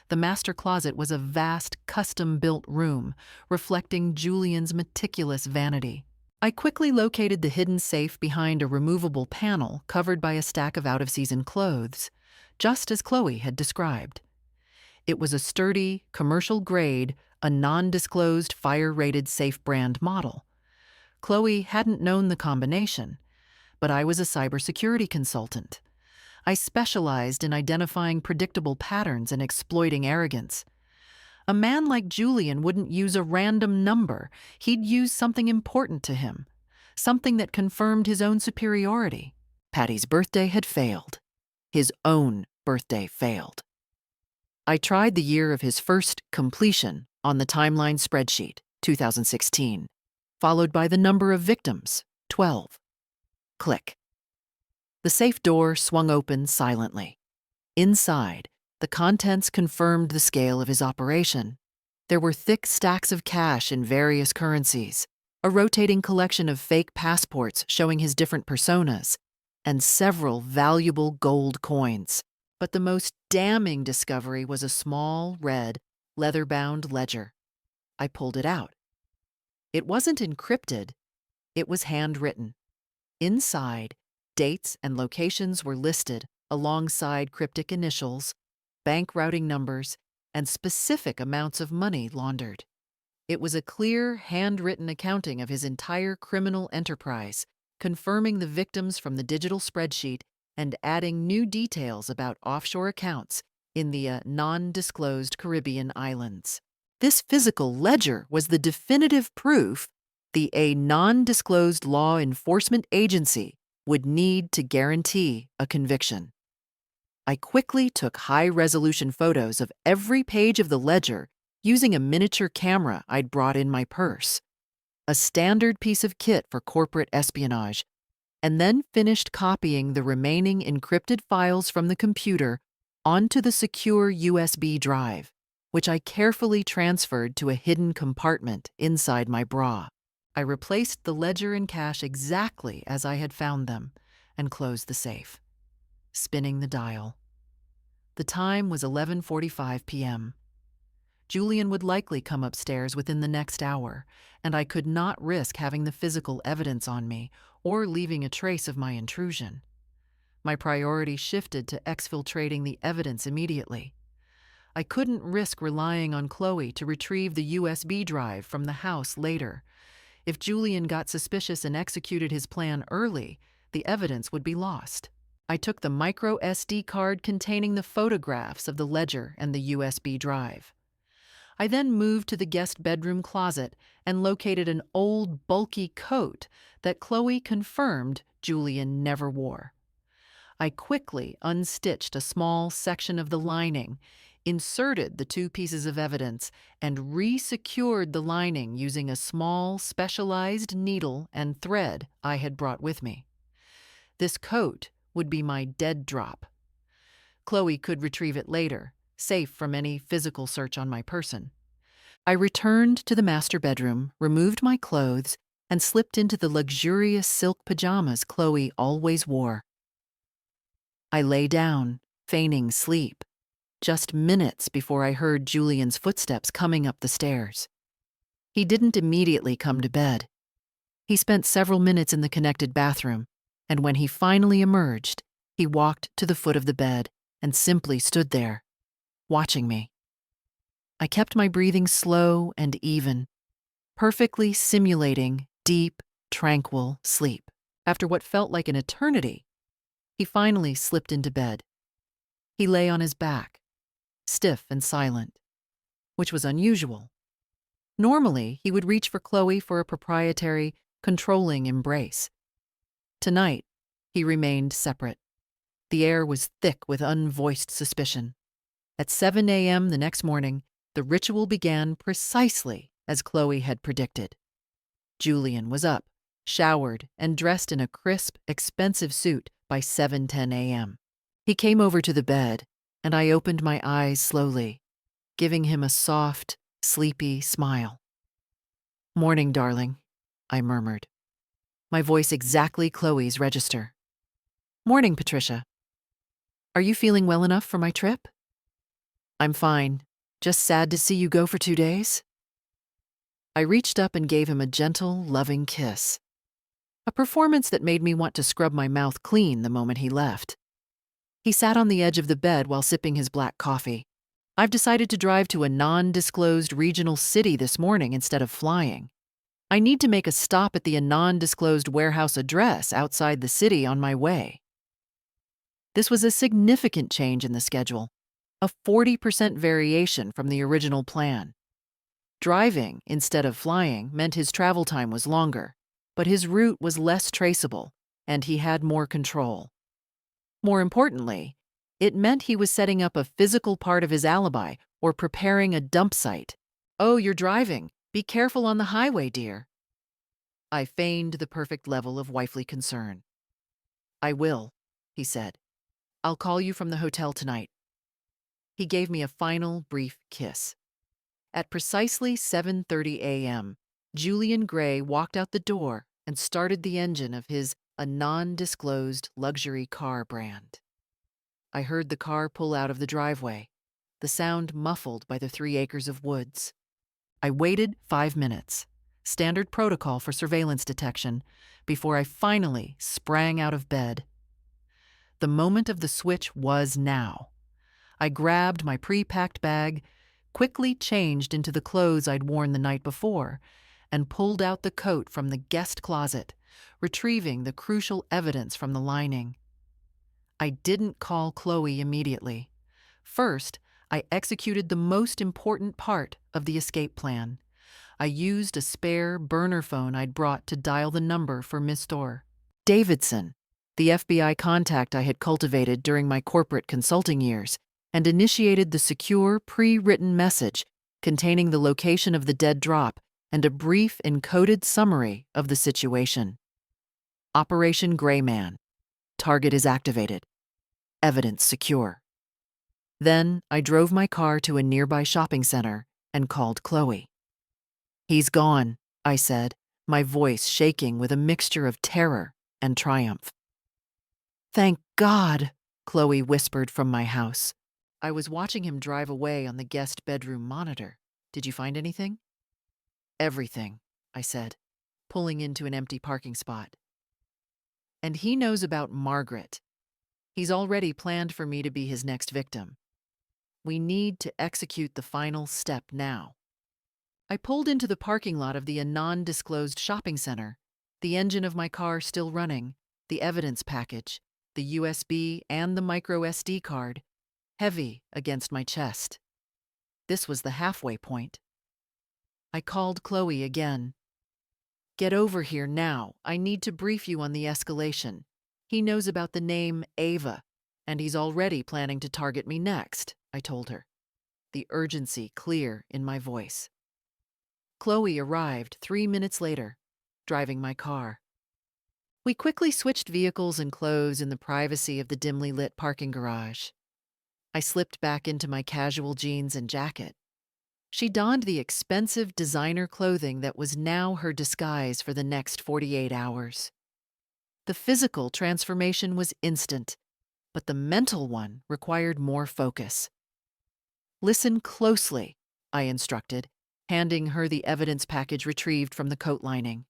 The master closet was a vast, custom-built room, reflecting Julian's meticulous vanity. I quickly located the hidden safe behind a removable panel covered by a stack of out-of-season clothes, just as Chloe had described. It was a sturdy, commercial-grade, a non-disclosed fire-rated safe brand model. Chloe hadn't known the combination, but I was a cybersecurity consultant. I specialized in identifying predictable patterns and exploiting arrogance. A man like Julian wouldn't use a random number. He'd use something important to him, something that confirmed his own superiority. Patty's birthday had failed. His own birthday failed. I tried the year of his first completion on the timeline spreadsheet, 2016, followed by the number of victims, 12. Click. The safe door swung open silently. Inside, the contents confirmed the scale of his operation. There were thick stacks of cash in various currencies, a rotating collection of fake passports showing his different personas, and several valuable gold coins. But the most damning discovery was a small, red, leather-bound ledger. I pulled it out. It wasn't encrypted. It was handwritten. Inside, dates and locations were listed alongside cryptic initials, bank routing numbers, and specific amounts of money laundered. It was a clear, handwritten accounting of his entire criminal enterprise, confirming the victims from the digital spreadsheet and adding new details about offshore accounts in the non-disclosed Caribbean islands. This physical ledger was the definitive proof the non-disclosed law enforcement agency would need to guarantee a conviction. I quickly took high-resolution photos of every page of the ledger using a miniature camera I'd brought in my purse, a standard piece of kit for corporate espionage, and then finished copying the remaining encrypted files from the computer onto the secure USB drive, which I carefully transferred to a hidden compartment inside my bra. I replaced the ledger and cash exactly as I had found them and closed the safe, spinning the dial. The time was 11:45 p.m. Julian would likely come upstairs within the next hour, and I could not risk having the physical evidence on me or leaving a trace of my intrusion. My priority shifted to exfiltrating the evidence immediately. I couldn't risk relying on Chloe to retrieve the USB drive from the house later. If Julian got suspicious and executed his plan early, the evidence would be lost. I took the micro SD card containing the photographs of the ledger and the USB drive. I then moved to the guest bedroom closet and located an old, bulky coat that Chloe confirmed Julian never wore. I quickly unstitched a small section of the lining, inserted the two pieces of evidence, and re-secured the lining using a small, specialized needle and thread I had brought with me. This coat would be my dead drop. Chloe could retrieve it later, safe from any physical search on my person. I returned to the master bedroom, removed my clothes, and slipped into the luxurious silk pajamas Chloe always wore. I lay down, feigning sleep, just minutes before I heard Julian's footsteps coming up the stairs. He didn't immediately come to bed. He spent several minutes in the connected bathroom, and when he finally emerged, he walked to the foot of the bed and simply stood there, watching me. I kept my breathing slow and even, perfectly simulating deep, tranquil sleep. After what felt like an eternity, he finally slipped into bed. He lay on his back, stiff and silent, which was unusual. Normally, he would reach for Chloe for a proprietary, controlling embrace. Tonight, he remained separate. The air was thick with unvoiced suspicion. At 7 a.m. the next morning, the ritual began precisely as Chloe had predicted. Julian was up, showered, and dressed in a crisp, expensive suit by 7:10 a.m. He came over to the bed, and I opened my eyes slowly, giving him a soft, sleepy smile. "Morning, darling," I murmured, my voice exactly Chloe's register. "Morning, Patricia. Are you feeling well enough for my trip?" "I'm fine. Just sad to see you go for 2 days." I reached up and gave him a gentle, loving kiss, a performance that made me want to scrub my mouth clean the moment he left. He sat on the edge of the bed while sipping his black coffee. "I've decided to drive to a non-disclosed regional city this morning instead of flying. I need to make a stop at the non-disclosed warehouse address outside the city on my way." This was a significant change in the schedule, a 40% variation from the original plan. Driving instead of flying meant his travel time was longer, but his route was less traceable, and he had more control. More importantly, it meant he was setting up a physical part of his alibi or preparing a dump site. "Oh, you're driving. Be careful on the highway, dear." I feigned the perfect level of wifely concern. "I will," he said. "I'll call you from the hotel tonight." He gave me a final, brief kiss. At precisely 7:30 a.m., Julian Grey walked out the door and started the engine of his a non-disclosed luxury car brand. I heard the car pull out of the driveway, the sound muffled by the 3 acres of woods. I waited 5 minutes, standard protocol for surveillance detection, before I finally sprang out of bed. The moment of the switch was now. I grabbed my pre-packed bag, quickly changed into the clothes I'd worn the night before, and pulled out the coat from the guest closet, retrieving the crucial evidence from the lining. I didn't call Chloe immediately. First, I executed the most important part of the escape plan. I used a spare burner phone I'd brought to dial the number for Miss Dorr. Davidson, the FBI contact I had cultivated during my corporate consulting years, and initiated the secure, pre-written message containing the location of the dead drop and a brief encoded summary of the situation. Operation Greyman. Target is activated. Evidence secure. Then I drove my car to a nearby shopping center and called Chloe. "He's gone," I said, my voice shaking with a mixture of terror and triumph. "Thank God," Chloe whispered from my house. I was watching him drive away on the guest bedroom monitor. "Did you find anything?" "Everything," I said, pulling into an empty parking spot. "And he knows about Margaret. He's already planned for me to be his next victim. We need to execute the final step now." I pulled into the parking lot of the non-disclosed shopping center, the engine of my car still running, the evidence package, the USB and the micro SD card, heavy against my chest. This was the halfway point. I called Chloe again. "Get over here now. I need to brief you on the escalation. He knows about the name Ava, and he's already planning to target me next," I told her, the urgency clear in my voice. Chloe arrived 3 minutes later, driving my car. We quickly switched vehicles and clothes in the privacy of the dimly lit parking garage. I slipped back into my casual jeans and jacket. She donned the expensive designer clothing that was now her disguise for the next 48 hours. The physical transformation was instant, but the mental one required more focus. "Listen closely," I instructed, handing her the evidence package retrieved from the coat lining.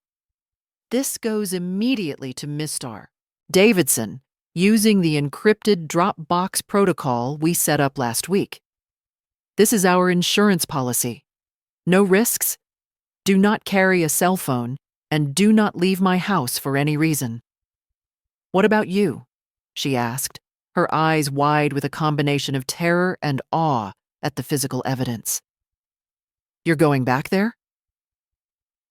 This goes immediately to Mr. Davidson, using the encrypted Dropbox protocol we set up last week. This is our insurance policy. No risks, do not carry a cell phone, and do not leave my house for any reason. What about you? She asked, her eyes wide with a combination of terror and awe at the physical evidence. You're going back there?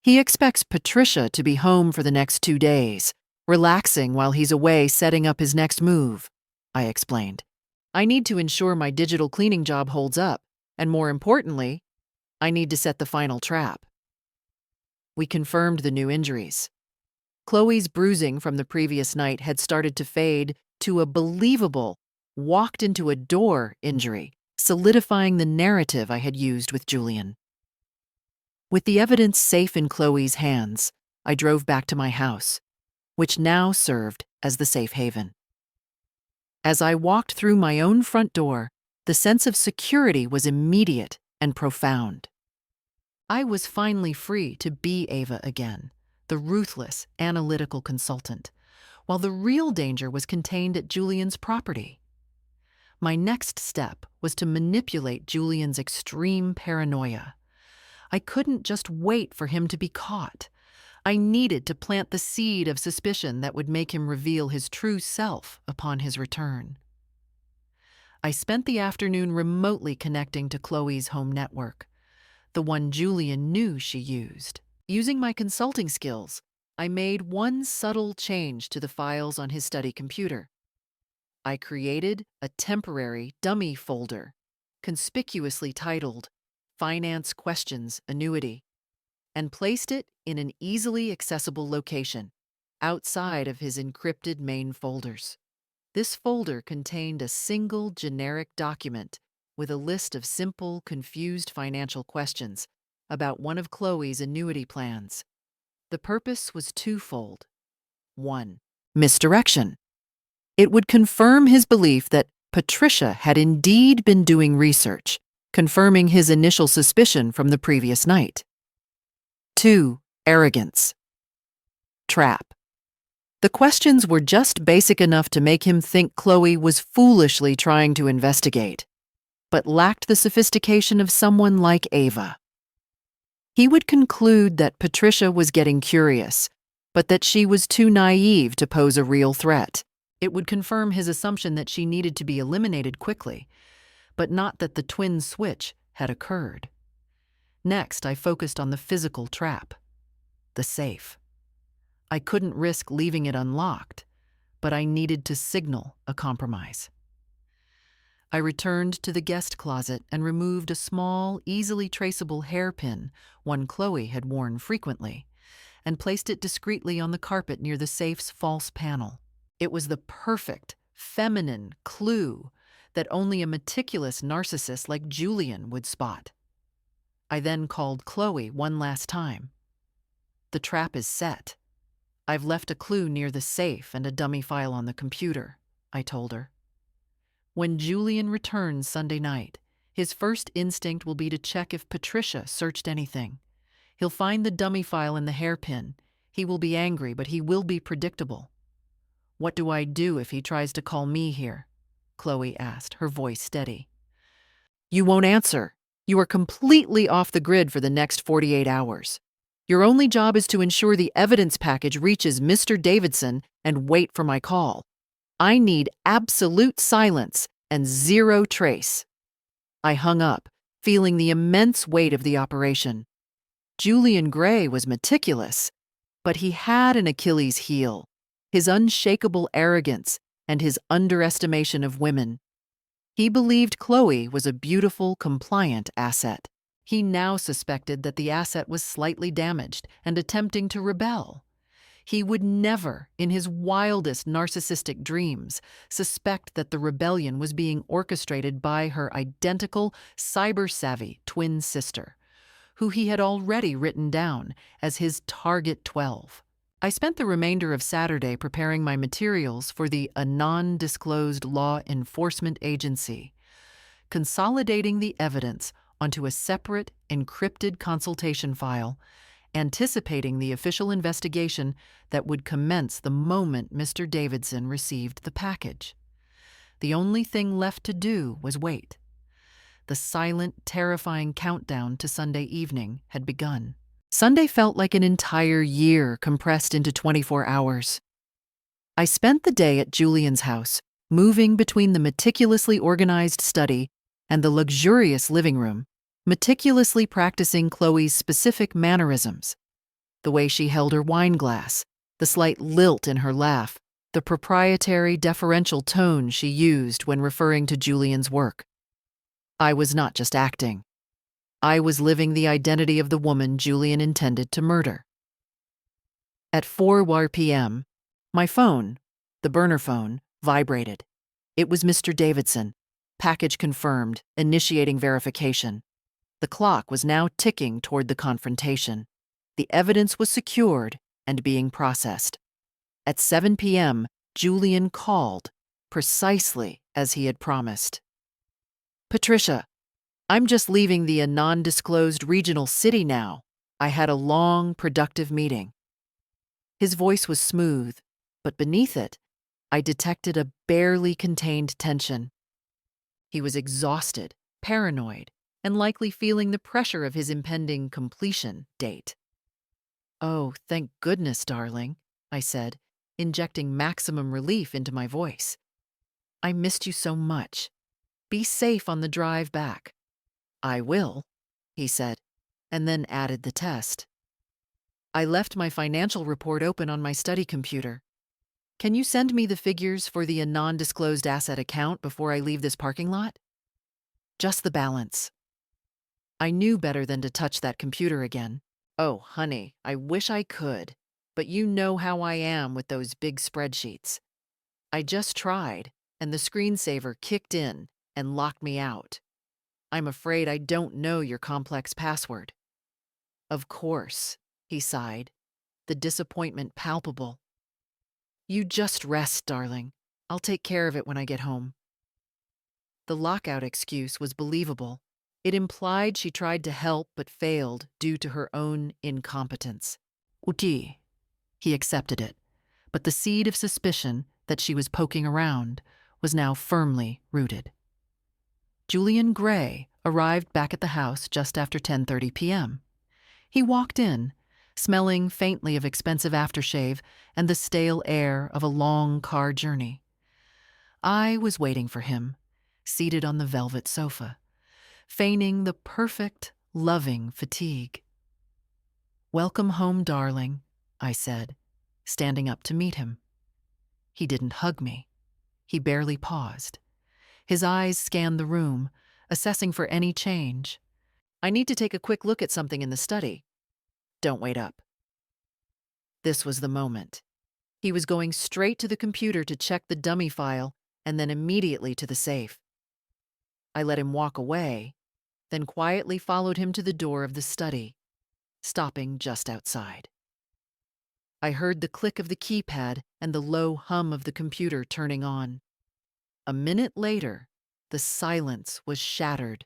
He expects Patricia to be home for the next 2 days, relaxing while he's away setting up his next move, I explained. I need to ensure my digital cleaning job holds up, and more importantly, I need to set the final trap. We confirmed the new injuries. Chloe's bruising from the previous night had started to fade to a believable walked into a door injury, solidifying the narrative I had used with Julian. With the evidence safe in Chloe's hands, I drove back to my house, which now served as the safe haven. As I walked through my own front door, the sense of security was immediate and profound. I was finally free to be Ava again, the ruthless, analytical consultant, while the real danger was contained at Julian's property. My next step was to manipulate Julian's extreme paranoia. I couldn't just wait for him to be caught. I needed to plant the seed of suspicion that would make him reveal his true self upon his return. I spent the afternoon remotely connecting to Chloe's home network, the one Julian knew she used. Using my consulting skills, I made one subtle change to the files on his study computer. I created a temporary dummy folder, conspicuously titled Finance Questions Annuity, and placed it in an easily accessible location, outside of his encrypted main folders. This folder contained a single generic document with a list of simple, confused financial questions about one of Chloe's annuity plans. The purpose was twofold. 1. Misdirection. It would confirm his belief that Patricia had indeed been doing research, confirming his initial suspicion from the previous night. 2. Arrogance. Trap. The questions were just basic enough to make him think Chloe was foolishly trying to investigate, but lacked the sophistication of someone like Ava. He would conclude that Patricia was getting curious, but that she was too naive to pose a real threat. It would confirm his assumption that she needed to be eliminated quickly, but not that the twin switch had occurred. Next, I focused on the physical trap, the safe. I couldn't risk leaving it unlocked, but I needed to signal a compromise. I returned to the guest closet and removed a small, easily traceable hairpin, one Chloe had worn frequently, and placed it discreetly on the carpet near the safe's false panel. It was the perfect, feminine clue that only a meticulous narcissist like Julian would spot. I then called Chloe one last time. The trap is set. I've left a clue near the safe and a dummy file on the computer, I told her. When Julian returns Sunday night, his first instinct will be to check if Patricia searched anything. He'll find the dummy file in the hairpin. He will be angry, but he will be predictable. What do I do if he tries to call me here? Chloe asked, her voice steady. You won't answer. You are completely off the grid for the next 48 hours. Your only job is to ensure the evidence package reaches Mr. Davidson and wait for my call. I need absolute silence and zero trace. I hung up, feeling the immense weight of the operation. Julian Grey was meticulous, but he had an Achilles heel, his unshakable arrogance and his underestimation of women. He believed Chloe was a beautiful, compliant asset. He now suspected that the asset was slightly damaged and attempting to rebel. He would never, in his wildest narcissistic dreams, suspect that the rebellion was being orchestrated by her identical, cyber-savvy twin sister, who he had already written down as his Target 12. I spent the remainder of Saturday preparing my materials for the non-disclosed law enforcement agency, consolidating the evidence onto a separate, encrypted consultation file, anticipating the official investigation that would commence the moment Mr. Davidson received the package. The only thing left to do was wait. The silent, terrifying countdown to Sunday evening had begun. Sunday felt like an entire year compressed into 24 hours. I spent the day at Julian's house, moving between the meticulously organized study and the luxurious living room, meticulously practicing Chloe's specific mannerisms. The way she held her wine glass, the slight lilt in her laugh, the proprietary deferential tone she used when referring to Julian's work. I was not just acting. I was living the identity of the woman Julian intended to murder. At 4 p.m., my phone, the burner phone, vibrated. It was Mr. Davidson. Package confirmed, initiating verification. The clock was now ticking toward the confrontation. The evidence was secured and being processed. At 7 p.m., Julian called, precisely as he had promised. "Patricia, I'm just leaving the non-disclosed regional city now. I had a long, productive meeting." His voice was smooth, but beneath it, I detected a barely contained tension. He was exhausted, paranoid, and likely feeling the pressure of his impending completion date. "Oh, thank goodness, darling," I said, injecting maximum relief into my voice. "I missed you so much. Be safe on the drive back." "I will," he said, and then added the test. "I left my financial report open on my study computer. Can you send me the figures for the non-disclosed asset account before I leave this parking lot?" "Just the balance." I knew better than to touch that computer again. Oh, honey, I wish I could, but you know how I am with those big spreadsheets. I just tried, and the screensaver kicked in and locked me out. I'm afraid I don't know your complex password." "Of course," he sighed, the disappointment palpable. "You just rest, darling. I'll take care of it when I get home." The lockout excuse was believable. It implied she tried to help but failed due to her own incompetence. "Uti." He accepted it, but the seed of suspicion that she was poking around was now firmly rooted. Julian Grey arrived back at the house just after 10:30 p.m. He walked in, smelling faintly of expensive aftershave and the stale air of a long car journey. I was waiting for him, seated on the velvet sofa, feigning the perfect, loving fatigue. "Welcome home, darling," I said, standing up to meet him. He didn't hug me. He barely paused. His eyes scanned the room, assessing for any change. "I need to take a quick look at something in the study. Don't wait up." This was the moment. He was going straight to the computer to check the dummy file and then immediately to the safe. I let him walk away, then quietly followed him to the door of the study, stopping just outside. I heard the click of the keypad and the low hum of the computer turning on. A minute later, the silence was shattered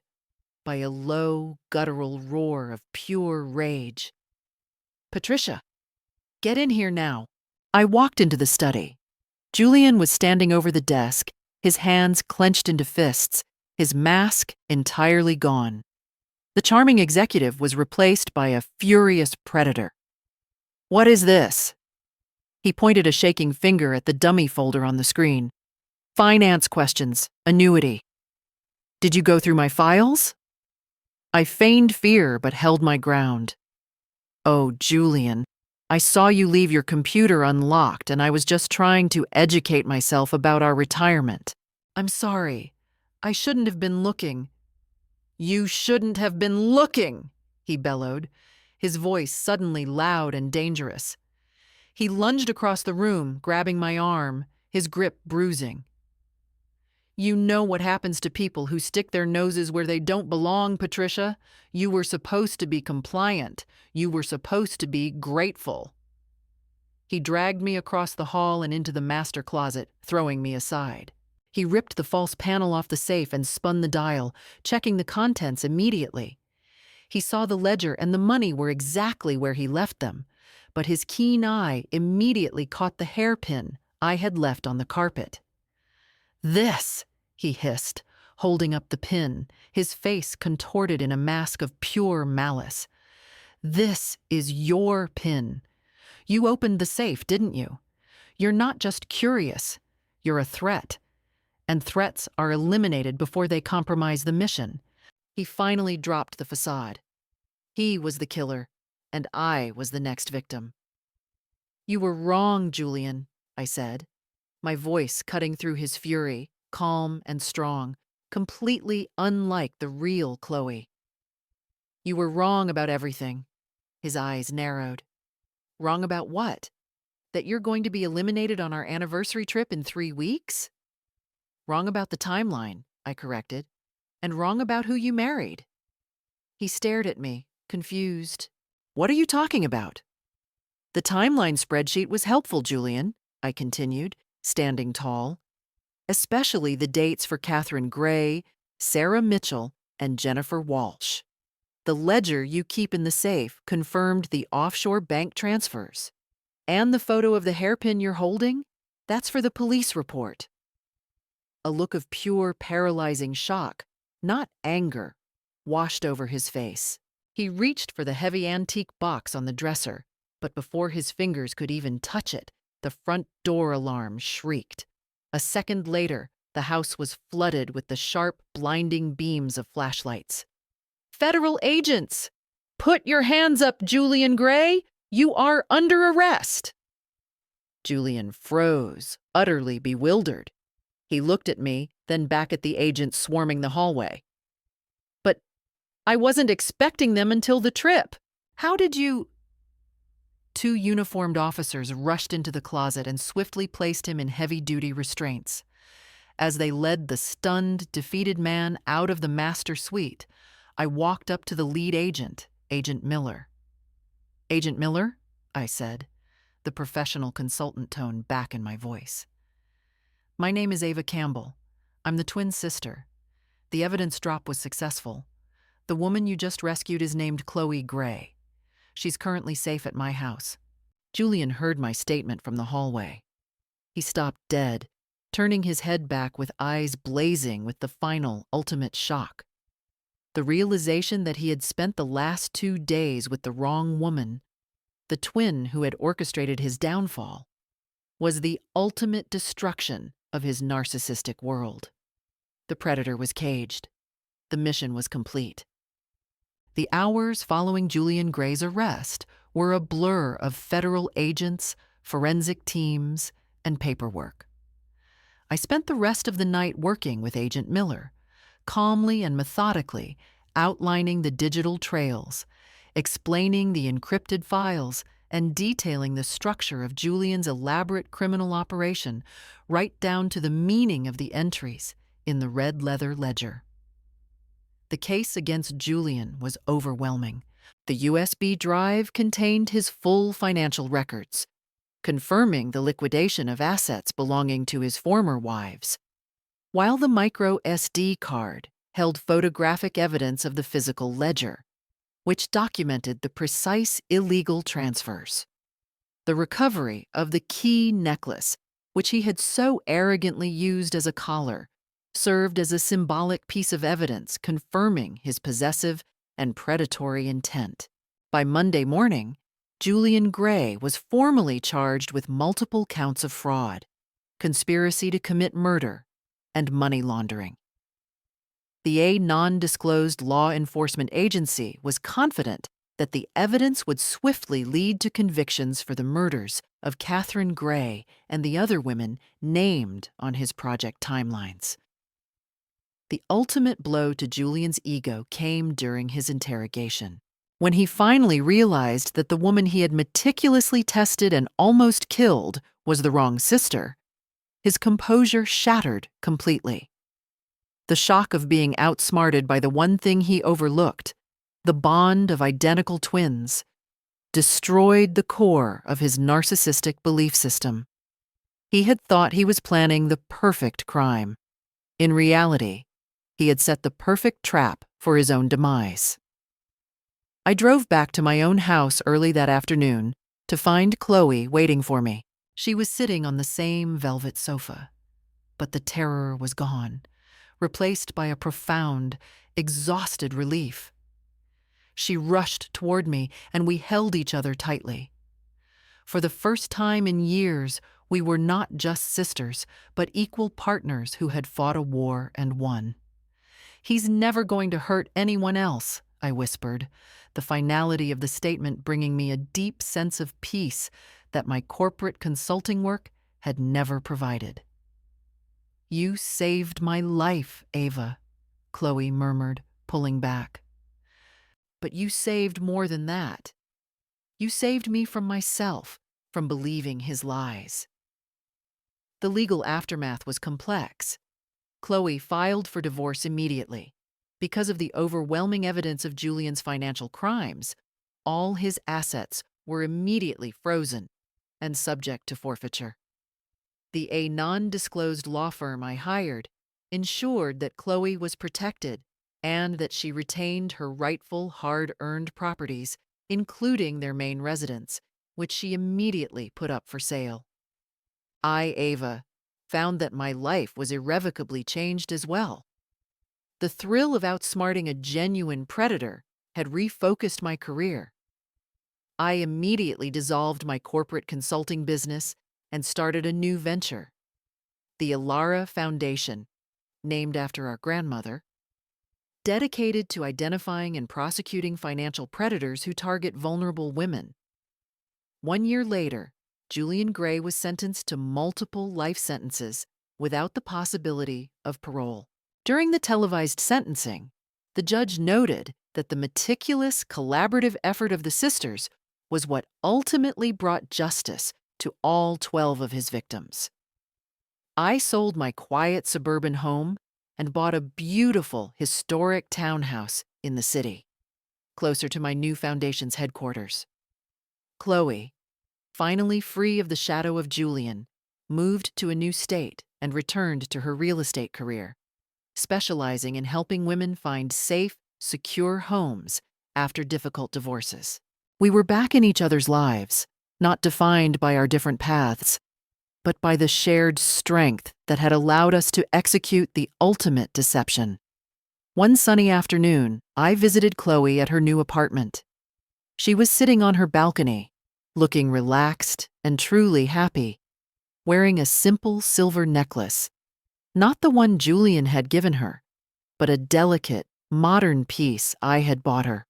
by a low, guttural roar of pure rage. "Patricia, get in here now." I walked into the study. Julian was standing over the desk, his hands clenched into fists, his mask entirely gone. The charming executive was replaced by a furious predator. "What is this?" He pointed a shaking finger at the dummy folder on the screen. "Finance questions, annuity." "Did you go through my files?" I feigned fear but held my ground. "Oh, Julian, I saw you leave your computer unlocked and I was just trying to educate myself about our retirement. I'm sorry. I shouldn't have been looking." "You shouldn't have been looking," he bellowed, his voice suddenly loud and dangerous. He lunged across the room, grabbing my arm, his grip bruising. "You know what happens to people who stick their noses where they don't belong, Patricia. You were supposed to be compliant. You were supposed to be grateful." He dragged me across the hall and into the master closet, throwing me aside. He ripped the false panel off the safe and spun the dial, checking the contents immediately. He saw the ledger and the money were exactly where he left them, but his keen eye immediately caught the hairpin I had left on the carpet. "This," he hissed, holding up the pin, his face contorted in a mask of pure malice. "This is your pin. You opened the safe, didn't you? You're not just curious, you're a threat. And threats are eliminated before they compromise the mission." He finally dropped the facade. He was the killer, and I was the next victim. "You were wrong, Julian," I said, my voice cutting through his fury, calm and strong, completely unlike the real Chloe. "You were wrong about everything." His eyes narrowed. "Wrong about what? That you're going to be eliminated on our anniversary trip in 3 weeks?" "Wrong about the timeline," I corrected, "and wrong about who you married." He stared at me, confused. "What are you talking about?" "The timeline spreadsheet was helpful, Julian," I continued, standing tall. "Especially the dates for Catherine Grey, Sarah Mitchell, and Jennifer Walsh. The ledger you keep in the safe confirmed the offshore bank transfers. And the photo of the hairpin you're holding? That's for the police report." A look of pure, paralyzing shock, not anger, washed over his face. He reached for the heavy antique box on the dresser, but before his fingers could even touch it, the front door alarm shrieked. A second later, the house was flooded with the sharp, blinding beams of flashlights. "Federal agents! Put your hands up, Julian Grey! You are under arrest!" Julian froze, utterly bewildered. He looked at me, then back at the agents swarming the hallway. "But I wasn't expecting them until the trip. How did you—" Two uniformed officers rushed into the closet and swiftly placed him in heavy-duty restraints. As they led the stunned, defeated man out of the master suite, I walked up to the lead agent, Agent Miller. "Agent Miller?" I said, the professional consultant tone back in my voice. "My name is Ava Campbell. I'm the twin sister. The evidence drop was successful. The woman you just rescued is named Chloe Grey. She's currently safe at my house." Julian heard my statement from the hallway. He stopped dead, turning his head back with eyes blazing with the final, ultimate shock. The realization that he had spent the last 2 days with the wrong woman, the twin who had orchestrated his downfall, was the ultimate destruction of his narcissistic world. The predator was caged. The mission was complete. The hours following Julian Grey's arrest were a blur of federal agents, forensic teams, and paperwork. I spent the rest of the night working with Agent Miller, calmly and methodically outlining the digital trails, explaining the encrypted files, and detailing the structure of Julian's elaborate criminal operation right down to the meaning of the entries in the red leather ledger. The case against Julian was overwhelming. The USB drive contained his full financial records, confirming the liquidation of assets belonging to his former wives, while the micro SD card held photographic evidence of the physical ledger, which documented the precise illegal transfers. The recovery of the key necklace, which he had so arrogantly used as a collar, served as a symbolic piece of evidence confirming his possessive and predatory intent. By Monday morning, Julian Grey was formally charged with multiple counts of fraud, conspiracy to commit murder, and money laundering. The non-disclosed law enforcement agency was confident that the evidence would swiftly lead to convictions for the murders of Catherine Grey and the other women named on his project timelines. The ultimate blow to Julian's ego came during his interrogation, when he finally realized that the woman he had meticulously tested and almost killed was the wrong sister. His composure shattered completely. The shock of being outsmarted by the one thing he overlooked, the bond of identical twins, destroyed the core of his narcissistic belief system. He had thought he was planning the perfect crime. In reality, he had set the perfect trap for his own demise. I drove back to my own house early that afternoon to find Chloe waiting for me. She was sitting on the same velvet sofa, but the terror was gone, replaced by a profound, exhausted relief. She rushed toward me, and we held each other tightly. For the first time in years, we were not just sisters, but equal partners who had fought a war and won. "He's never going to hurt anyone else," I whispered, the finality of the statement bringing me a deep sense of peace that my corporate consulting work had never provided. "You saved my life, Ava," Chloe murmured, pulling back. "But you saved more than that. You saved me from myself, from believing his lies." The legal aftermath was complex. Chloe filed for divorce immediately. Because of the overwhelming evidence of Julian's financial crimes, all his assets were immediately frozen and subject to forfeiture. The non-disclosed law firm I hired ensured that Chloe was protected and that she retained her rightful hard-earned properties, including their main residence, which she immediately put up for sale. I, Ava, found that my life was irrevocably changed as well. The thrill of outsmarting a genuine predator had refocused my career. I immediately dissolved my corporate consulting business and started a new venture, the Elara Foundation, named after our grandmother, dedicated to identifying and prosecuting financial predators who target vulnerable women. 1 year later, Julian Grey was sentenced to multiple life sentences without the possibility of parole. During the televised sentencing, the judge noted that the meticulous, collaborative effort of the sisters was what ultimately brought justice to all 12 of his victims. I sold my quiet suburban home and bought a beautiful, historic townhouse in the city, closer to my new foundation's headquarters. Chloe, finally free of the shadow of Julian, moved to a new state and returned to her real estate career, specializing in helping women find safe, secure homes after difficult divorces. We were back in each other's lives, not defined by our different paths, but by the shared strength that had allowed us to execute the ultimate deception. One sunny afternoon, I visited Chloe at her new apartment. She was sitting on her balcony, looking relaxed and truly happy, wearing a simple silver necklace, not the one Julian had given her, but a delicate, modern piece I had bought her.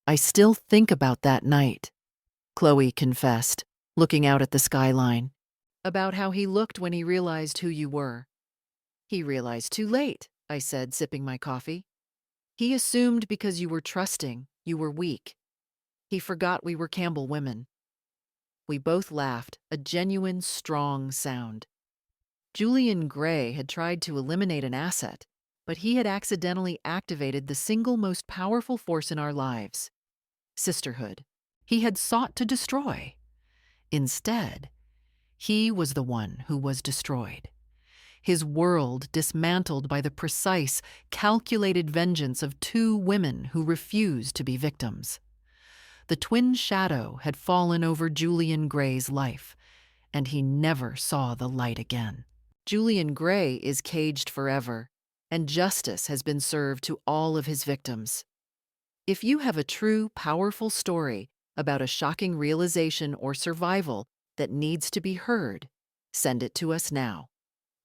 "I still think about that night," Chloe confessed, looking out at the skyline. "About how he looked when he realized who you were." "He realized too late," I said, sipping my coffee. "He assumed because you were trusting, you were weak. He forgot we were Campbell women." We both laughed, a genuine, strong sound. Julian Grey had tried to eliminate an asset, but he had accidentally activated the single most powerful force in our lives: sisterhood. He had sought to destroy. Instead, he was the one who was destroyed. His world dismantled by the precise, calculated vengeance of 2 women who refused to be victims. The twin shadow had fallen over Julian Grey's life, and he never saw the light again. Julian Grey is caged forever, and justice has been served to all of his victims. If you have a true, powerful story about a shocking realization or survival that needs to be heard, send it to us now.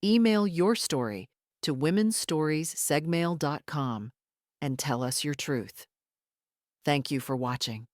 Email your story to womenstoriessegmail.com and tell us your truth. Thank you for watching.